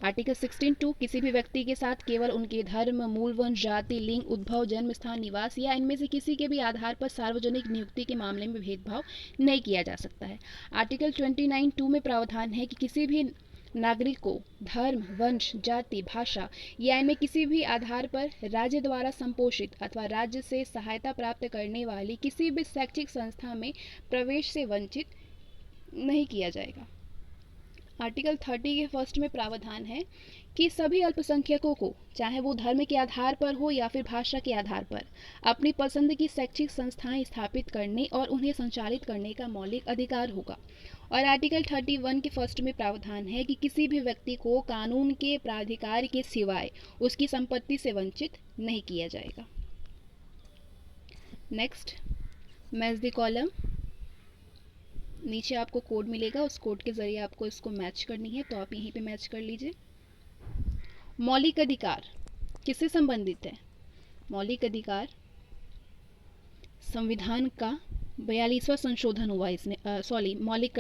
आर्टिकल 16(2) किसी भी व्यक्ति के साथ केवल उनके धर्म, मूल वंश, जाति, लिंग, उद्भव, जन्म स्थान, निवास या इनमें से किसी के भी आधार पर सार्वजनिक नियुक्ति के मामले में भेदभाव नहीं किया जा सकता है। आर्टिकल 29(2) में प्रावधान है कि किसी भी नागरिक को धर्म, वंश, जाति, भाषा या इनमें किसी भी आधार पर राज्य द्वारा संपोषित अथवा राज्य से सहायता प्राप्त करने वाली किसी भी शैक्षिक संस्था में प्रवेश से वंचित नहीं किया जाएगा। आर्टिकल 30 के फर्स्ट में प्रावधान है कि सभी अल्पसंख्यकों को, चाहे वो धर्म के आधार पर हो या फिर भाषा के आधार पर, अपनी पसंद की शैक्षिक संस्थाएं स्थापित करने और उन्हें संचालित करने का मौलिक अधिकार होगा। और आर्टिकल 31 के फर्स्ट में प्रावधान है कि किसी भी व्यक्ति को कानून के प्राधिकार के सिवाय उसकी संपत्ति से वंचित नहीं किया जाएगा। Next, match the column. नीचे आपको कोड मिलेगा, उस कोड के जरिए आपको इसको मैच करनी है, तो आप यहीं पे मैच कर लीजिए। मौलिक अधिकार किससे संबंधित है? मौलिक अधिकार संविधान का 42वां संशोधन हुआ इसमें, मौलिक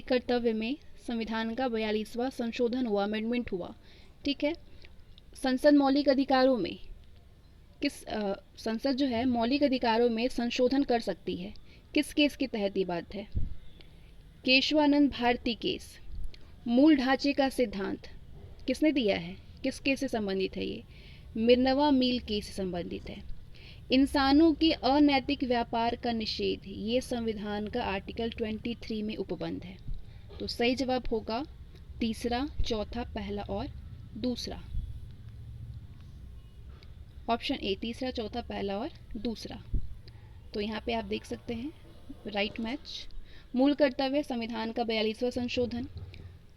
कर्तव्य में संविधान का 42वां संशोधन हुआ, अमेंडमेंट हुआ। ठीक है। संसद मौलिक अधिकारों में संसद जो है मौलिक अधिकारों में संशोधन कर सकती है। किस केस के तहत ये बात है? केशवानंद भारती केस। मूल ढांचे का सिद्धांत किसने दिया है? किस केस से संबंधित है ये? मिर्नवा मील केस से संबंधित है। इंसानों के अनैतिक व्यापार का निषेध, ये संविधान का आर्टिकल 23 में उपबंध है। तो सही जवाब होगा तीसरा, चौथा, पहला और दूसरा, ऑप्शन ए, तीसरा, चौथा, पहला और दूसरा। तो यहाँ पे आप देख सकते हैं राइट मैच। मूल कर्तव्य संविधान का 42वां संशोधन,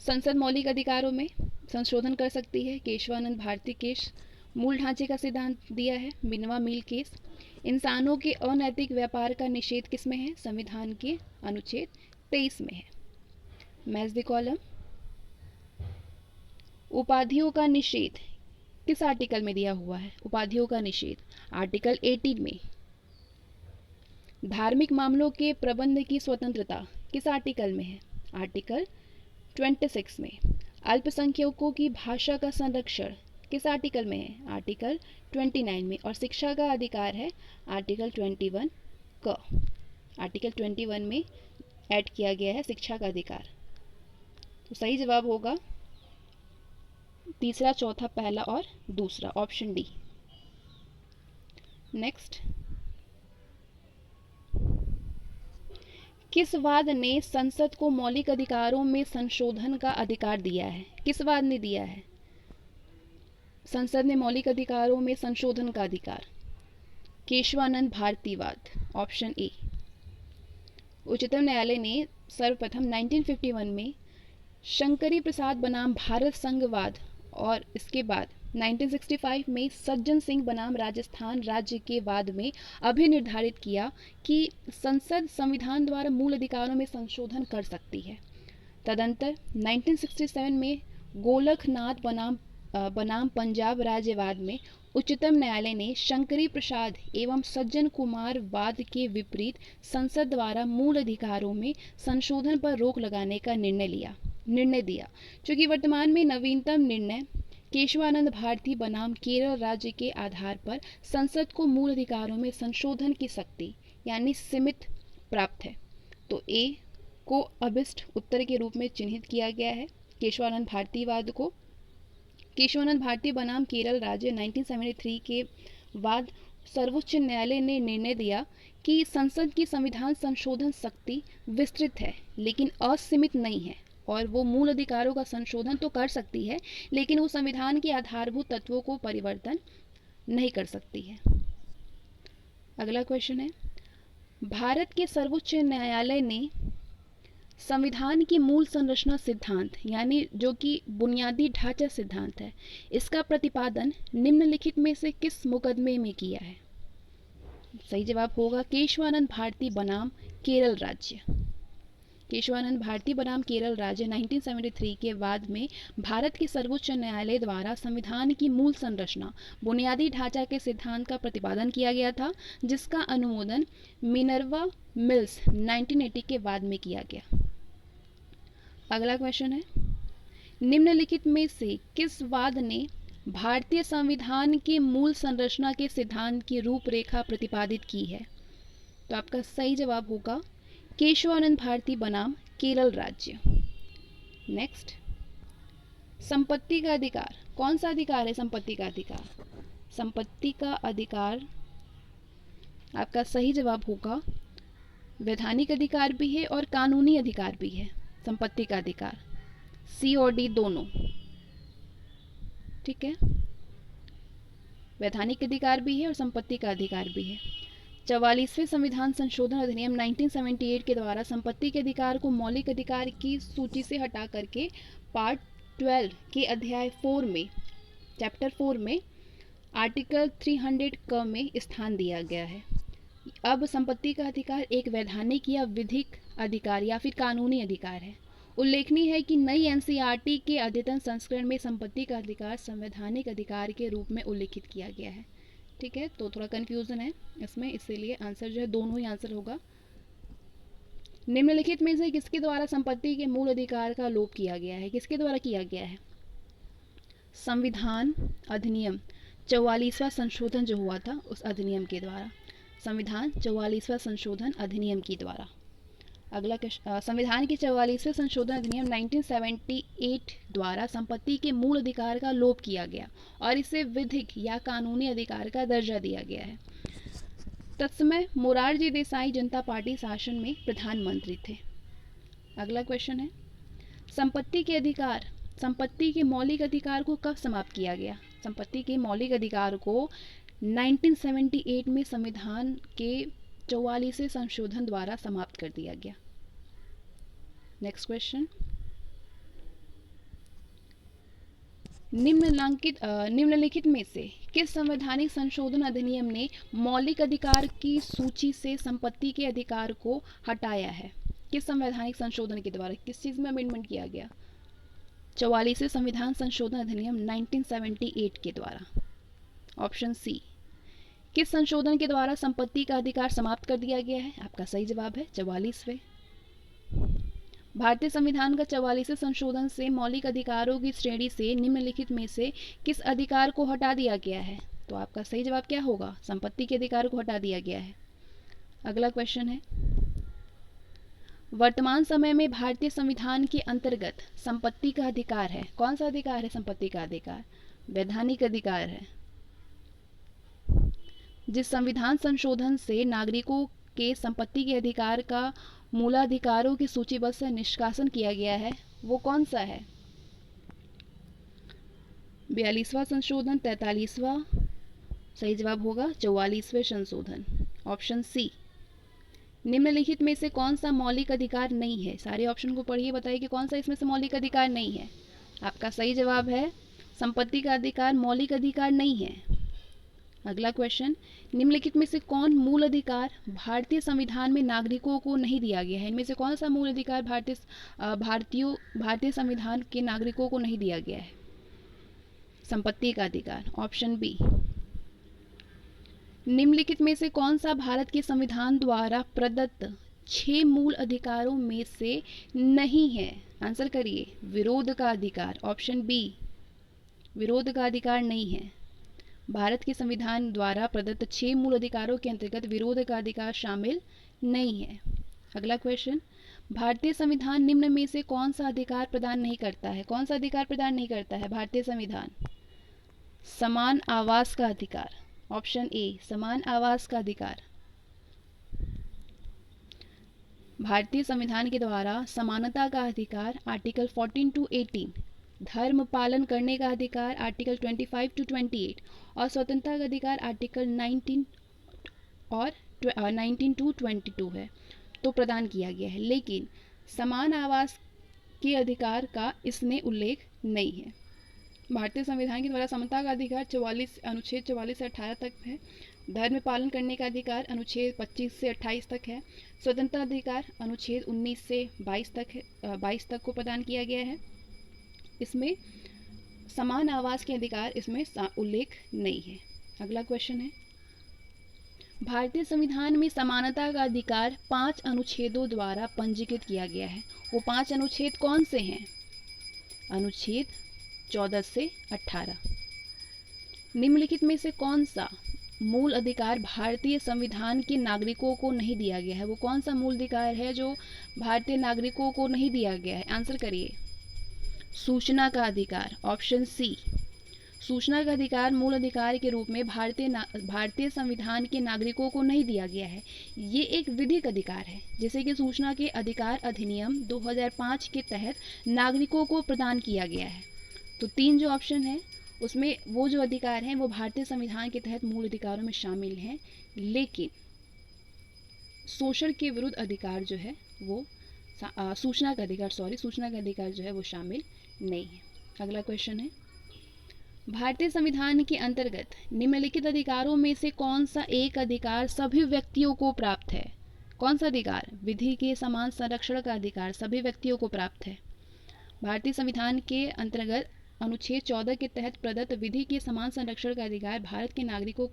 संसद मौलिक अधिकारों में संशोधन कर सकती है, केशवानंद भारती केस। मूल ढांचे का सिद्धांत दिया है, मिर्नवा मील केस। इंसानों के अनैतिक व्यापार का निषेध किस में है? संविधान के अनुच्छेद 23 में है। Match the column. उपाधियों का निषेध किस आर्टिकल में दिया हुआ है? उपाधियों का निषेध आर्टिकल 18 में। धार्मिक मामलों के प्रबंध की स्वतंत्रता किस आर्टिकल में है? आर्टिकल 26 में। अल्पसंख्यकों की भाषा का संरक्षण किस आर्टिकल में है? आर्टिकल 29 में। और शिक्षा का अधिकार है आर्टिकल 21 का। आर्टिकल 21 में ऐड किया गया है शिक्षा का अधिकार। तो सही जवाब होगा तीसरा, चौथा, पहला और दूसरा, ऑप्शन डी। नेक्स्ट, किस वाद ने संसद को मौलिक अधिकारों में संशोधन का अधिकार दिया है? किस वाद ने दिया है संसद ने मौलिक अधिकारों में संशोधन का अधिकार? केशवानंद भारती वाद, ऑप्शन ए। उच्चतम न्यायालय ने सर्वप्रथम 1951 में शंकरी प्रसाद बनाम भारत संघवाद और इसके बाद 1965 में सज्जन सिंह बनाम राजस्थान राज्य के वाद में अभिनिर्धारित किया कि संसद संविधान द्वारा मूल अधिकारों में संशोधन कर सकती है। तदंतर 1967 में गोलखनाथ बनाम पंजाब राज्यवाद में उच्चतम न्यायालय ने शंकरी प्रसाद एवं सज्जन कुमार वाद के विपरीत संसद द्वारा मूल अधिकारों में संशोधन पर रोक लगाने का निर्णय दिया। चूंकि वर्तमान में नवीनतम निर्णय केशवानंद भारती बनाम केरल राज्य के आधार पर संसद को मूल अधिकारों में संशोधन की शक्ति यानी सीमित प्राप्त है, तो ए को अभिष्ट उत्तर के रूप में चिन्हित किया गया है। केशवानंद भारती वाद को केशवानंद भारती बनाम केरल राज्य 1973 के बाद सर्वोच्च न्यायालय ने निर्णय दिया कि संसद की संविधान संशोधन शक्ति विस्तृत है लेकिन असीमित नहीं है और वो मूल अधिकारों का संशोधन तो कर सकती है, लेकिन वो संविधान के आधारभूत तत्वों को परिवर्तन नहीं कर सकती है। अगला क्वेश्चन है, भारत के सर्वोच्च न्यायालय ने संविधान की मूल संरचना सिद्धांत यानी जो कि बुनियादी ढांचा सिद्धांत है, इसका प्रतिपादन निम्नलिखित में से किस मुकदमे में किया है? सही जवाब होगा केशवानंद भारती बनाम केरल राज्य। केशवानंद भारती बनाम केरल राज्य 1973 के बाद में भारत के सर्वोच्च न्यायालय द्वारा संविधान की मूल संरचना बुनियादी ढांचा के सिद्धांत का प्रतिपादन किया गया था, जिसका अनुमोदन मिनर्वा मिल्स 1980 के बाद में किया गया। अगला क्वेश्चन है, निम्नलिखित में से किस वाद ने भारतीय संविधान के मूल संरचना के सिद्धांत की रूपरेखा प्रतिपादित की है? तो आपका सही जवाब होगा केशवानंद भारती बनाम केरल राज्य। नेक्स्ट, संपत्ति का अधिकार कौन सा अधिकार है? संपत्ति का अधिकार, संपत्ति का अधिकार आपका सही जवाब होगा वैधानिक अधिकार भी है और कानूनी अधिकार भी है। संपत्ति का अधिकार सी और डी दोनों, ठीक है, वैधानिक अधिकार भी है और संपत्ति का अधिकार भी है। 44वें संविधान संशोधन अधिनियम 1978 के द्वारा संपत्ति के अधिकार को मौलिक अधिकार की सूची से हटा करके पार्ट 12 के अध्याय 4 में चैप्टर 4 में आर्टिकल 300 क में स्थान दिया गया है। अब संपत्ति का अधिकार एक वैधानिक या विधिक अधिकार या फिर कानूनी अधिकार है। उल्लेखनीय है कि नई एनसीईआरटी के अद्यतन संस्करण में संपत्ति का अधिकार संवैधानिक अधिकार के रूप में उल्लेखित किया गया है। ठीक है, तो थोड़ा कंफ्यूजन है इसमें, इसीलिए आंसर जो है दोनों ही आंसर होगा। निम्नलिखित में से किसके द्वारा संपत्ति के मूल अधिकार का लोप किया गया है? किसके द्वारा किया गया है? संविधान अधिनियम 44वां संशोधन जो हुआ था उस अधिनियम के द्वारा, संविधान 44वां संशोधन अधिनियम के द्वारा। अगला संविधान के 44वें संशोधन अधिनियम 1978 द्वारा संपत्ति के मूल अधिकार का लोप किया गया और इसे विधिक या कानूनी अधिकार का दर्जा दिया गया है। तत्समय मोरारजी देसाई जनता पार्टी शासन में प्रधानमंत्री थे। अगला क्वेश्चन है, संपत्ति के अधिकार, संपत्ति के मौलिक अधिकार को कब समाप्त किया गया? संपत्ति के मौलिक अधिकार को 1978 में संविधान के 44वें संशोधन द्वारा समाप्त कर दिया गया। नेक्स्ट क्वेश्चन, निम्नलिखित में से किस संवैधानिक संशोधन अधिनियम ने मौलिक अधिकार की सूची से संपत्ति के अधिकार को हटाया है? किस संवैधानिक संशोधन के द्वारा, किस चीज में अमेंडमेंट किया गया? 44वें संविधान संशोधन अधिनियम 1978 के द्वारा। ऑप्शन सी, किस संशोधन के द्वारा संपत्ति का अधिकार समाप्त कर दिया गया है? आपका सही जवाब है 44वें। भारतीय संविधान का 44वें संशोधन से मौलिक अधिकारों की श्रेणी से निम्नलिखित में से किस अधिकार को हटा दिया गया है? तो आपका सही जवाब क्या होगा? संपत्ति के अधिकार को हटा दिया गया है। अगला क्वेश्चन है, वर्तमान समय में भारतीय संविधान के अंतर्गत संपत्ति का अधिकार है, कौन सा अधिकार है? संपत्ति का अधिकार वैधानिक अधिकार है। जिस संविधान संशोधन से नागरिकों के संपत्ति के अधिकार का मूलाधिकारों की सूचीबद्ध से निष्कासन किया गया है वो कौन सा है? 42वां संशोधन, 43वां, सही जवाब होगा 44वें संशोधन। ऑप्शन सी, निम्नलिखित में से कौन सा मौलिक अधिकार नहीं है? सारे ऑप्शन को पढ़िए, बताइए कि कौन सा इसमें से मौलिक अधिकार नहीं है। आपका सही जवाब है संपत्ति का अधिकार मौलिक अधिकार नहीं है। अगला क्वेश्चन, निम्नलिखित में से कौन मूल अधिकार भारतीय संविधान में नागरिकों को नहीं दिया गया है? इनमें से कौन सा मूल अधिकार भारतीय संविधान के नागरिकों को नहीं दिया गया है? संपत्ति का अधिकार। ऑप्शन बी, निम्नलिखित में से कौन सा भारत के संविधान द्वारा प्रदत्त 6 मूल अधिकारों में से नहीं है? आंसर करिए। विरोध का अधिकार। ऑप्शन बी, विरोध का अधिकार नहीं है। भारत के संविधान द्वारा प्रदत्त 6 मूल अधिकारों के अंतर्गत विरोध का अधिकार शामिल नहीं है। अगला क्वेश्चन, भारतीय संविधान निम्न में से कौन सा अधिकार प्रदान नहीं करता है? कौन सा अधिकार प्रदान नहीं करता है भारतीय संविधान? समान आवास का अधिकार। ऑप्शन ए, समान आवास का अधिकार। भारतीय संविधान के द्वारा समानता का अधिकार आर्टिकल 14 टू 18, धर्म पालन करने का अधिकार आर्टिकल 25 टू 28 और स्वतंत्रता का अधिकार आर्टिकल 19 और 19 टू 22 है तो प्रदान किया गया है, लेकिन समान आवास के अधिकार का इसमें उल्लेख नहीं है। भारतीय संविधान के द्वारा समता का अधिकार 44 अनुच्छेद 44 से 18 तक है। धर्म पालन करने का अधिकार अनुच्छेद 25 से 28 तक है। स्वतंत्रता अधिकार अनुच्छेद 19 से 22 तक है, 22 तक को प्रदान किया गया है। इसमें समान आवास के अधिकार इसमें उल्लेख नहीं है। अगला क्वेश्चन है, भारतीय संविधान में समानता का अधिकार 5 अनुच्छेदों द्वारा पंजीकृत किया गया है। वो 5 अनुच्छेद कौन से हैं? अनुच्छेद 14 से 18। निम्नलिखित में से कौन सा मूल अधिकार भारतीय संविधान के नागरिकों को नहीं दिया गया है? वो कौन सा मूल अधिकार है जो भारतीय नागरिकों को नहीं दिया गया है? आंसर करिए। सूचना का अधिकार, ऑप्शन सी। सूचना का अधिकार मूल अधिकार के रूप में भारतीय संविधान के नागरिकों को नहीं दिया गया है। ये एक विधिक अधिकार है जिसे कि सूचना के अधिकार अधिनियम 2005 के तहत नागरिकों को प्रदान किया गया है। तो 3 जो ऑप्शन है उसमें वो जो अधिकार हैं वो भारतीय संविधान के तहत मूल अधिकारों में शामिल हैं, लेकिन शोषण के विरुद्ध अधिकार जो है वो सूचना का अधिकार जो है वो शामिल नहीं है। अगला क्वेश्चन है, भारतीय संविधान के अंतर्गत निम्नलिखित अधिकारों में से कौन सा एक अधिकार सभी व्यक्तियों को प्राप्त है? कौन सा अधिकार? विधि के समान संरक्षण का अधिकार सभी व्यक्तियों को प्राप्त है। भारतीय संविधान के अंतर्गत अनुच्छेद 14 के तहत प्रदत्त विधि के समान संरक्षण का अधिकार भारत के नागरिकों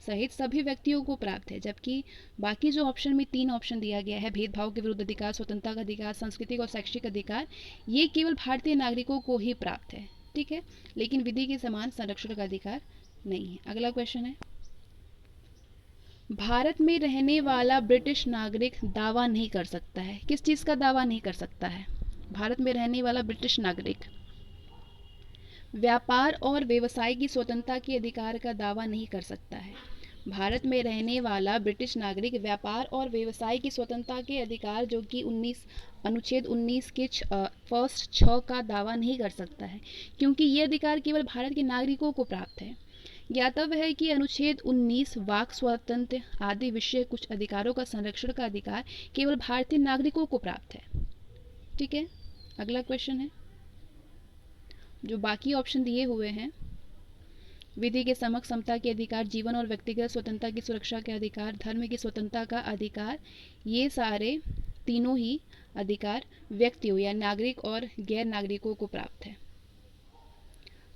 सहित सभी व्यक्तियों को प्राप्त है, जबकि बाकी जो ऑप्शन में 3 ऑप्शन दिया गया है, भेदभाव के विरुद्ध अधिकार, स्वतंत्रता का अधिकार, सांस्कृतिक और शैक्षिक अधिकार, ये केवल भारतीय नागरिकों को ही प्राप्त है। ठीक है, लेकिन विधि के समान संरक्षण का अधिकार नहीं है। अगला क्वेश्चन है, भारत में रहने वाला ब्रिटिश नागरिक दावा नहीं कर सकता है। किस चीज़ का दावा नहीं कर सकता है? भारत में रहने वाला ब्रिटिश नागरिक व्यापार और व्यवसाय की स्वतंत्रता के अधिकार का दावा नहीं कर सकता है। भारत में रहने वाला ब्रिटिश नागरिक व्यापार और व्यवसाय की स्वतंत्रता के अधिकार जो कि अनुच्छेद 19 के फर्स्ट 6 का दावा नहीं कर सकता है, क्योंकि ये अधिकार केवल भारत के नागरिकों को प्राप्त है। ज्ञातव्य है कि अनुच्छेद 19 वाक स्वातंत्र्य आदि विषय कुछ अधिकारों का संरक्षण का अधिकार केवल भारतीय नागरिकों को प्राप्त है। ठीक है, अगला क्वेश्चन है, जो बाकी ऑप्शन दिए हुए हैं, विधि के समक्ष समता के अधिकार, जीवन और व्यक्तिगत स्वतंत्रता की सुरक्षा के अधिकार, धर्म की स्वतंत्रता का अधिकार, ये सारे तीनों ही अधिकार व्यक्तियों या नागरिक और गैर नागरिकों को प्राप्त है।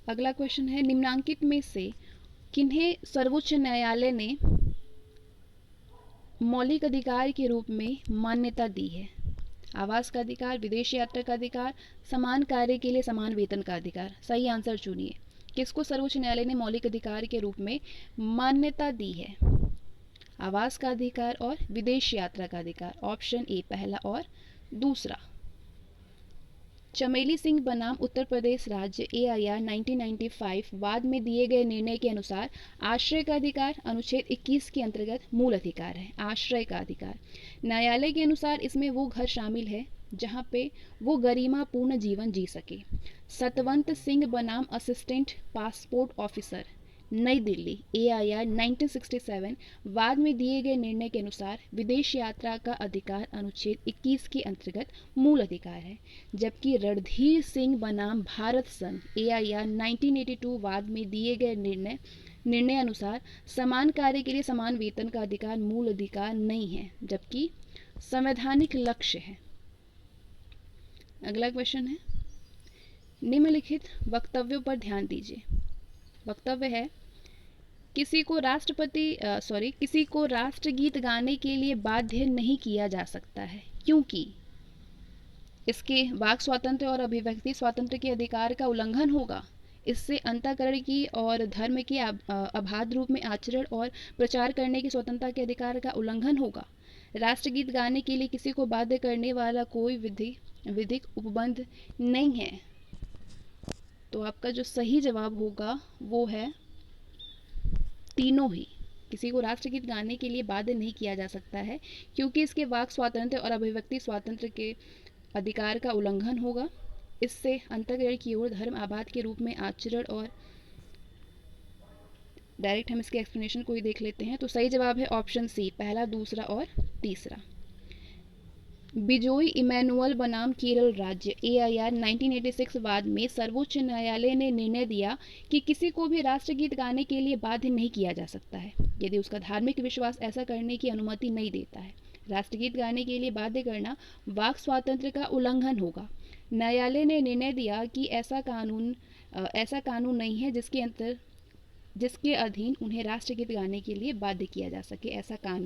अगला क्वेश्चन है, निम्नांकित में से किन्हें सर्वोच्च न्यायालय ने मौलिक अधिकार के रूप में मान्यता दी है? आवास का अधिकार, विदेश यात्रा का अधिकार, समान कार्य के लिए समान वेतन का अधिकार। सही आंसर चुनिए। किसको सर्वोच्च न्यायालय ने मौलिक अधिकार के रूप में मान्यता दी है? आवास का अधिकार और विदेश यात्रा का अधिकार। ऑप्शन ए पहला और दूसरा। चमेली सिंह बनाम उत्तर प्रदेश राज्य AIR 1995 वाद में दिए गए निर्णय के अनुसार आश्रय का अधिकार अनुच्छेद 21 के अंतर्गत मूल अधिकार है। आश्रय का अधिकार, न्यायालय के अनुसार इसमें वो घर शामिल है जहां पे वो गरिमापूर्ण जीवन जी सके। सतवंत सिंह बनाम असिस्टेंट पासपोर्ट ऑफिसर नई दिल्ली AIR 1967 वाद में दिए गए निर्णय के अनुसार विदेश यात्रा का अधिकार अनुच्छेद 21 के अंतर्गत मूल अधिकार है, जबकि रणधीर सिंह बनाम भारत संघ AIR 1982 वाद में दिए गए निर्णय अनुसार समान कार्य के लिए समान वेतन का अधिकार मूल अधिकार नहीं है, जबकि संवैधानिक लक्ष्य है। अगला क्वेश्चन है, निम्नलिखित वक्तव्यों पर ध्यान दीजिए। वक्तव्य है, किसी को राष्ट्रगीत गाने के लिए बाध्य नहीं किया जा सकता है, क्योंकि इसके वाक स्वातंत्र्य और अभिव्यक्ति स्वातंत्र्य के अधिकार का उल्लंघन होगा। इससे अंतःकरण की और धर्म के अबाध रूप में आचरण और प्रचार करने की स्वतंत्रता के अधिकार का उल्लंघन होगा। राष्ट्रगीत गाने के लिए किसी को बाध्य करने वाला कोई विधिक उपबंध नहीं है। तो आपका जो सही जवाब होगा वो है तीनों ही। किसी को राष्ट्रगीत गाने के लिए बाध्य नहीं किया जा सकता है, क्योंकि इसके वाक स्वातंत्र्य और अभिव्यक्ति स्वातंत्र्य के अधिकार का उल्लंघन होगा। इससे अंतर्ग्रहण की ओर धर्म आबाद के रूप में आचरण और डायरेक्ट हम इसके एक्सप्लेनेशन को ही देख लेते हैं। तो सही जवाब है ऑप्शन सी, पहला, दूसरा और तीसरा। बिजोई इमैनुअल बनाम केरल राज्य AIR 1986 वाद में सर्वोच्च न्यायालय ने निर्णय दिया कि किसी को भी राष्ट्रगीत गाने के लिए बाध्य नहीं किया जा सकता है यदि उसका धार्मिक विश्वास ऐसा करने की अनुमति नहीं देता है। राष्ट्रगीत गाने के लिए बाध्य करना वाक स्वातंत्र्य का उल्लंघन होगा। न्यायालय ने निर्णय दिया कि ऐसा कानून नहीं है जिसके अधीन उन्हें राष्ट्रगीत गाने के लिए बाध्य किया जा सके। ऐसा कानून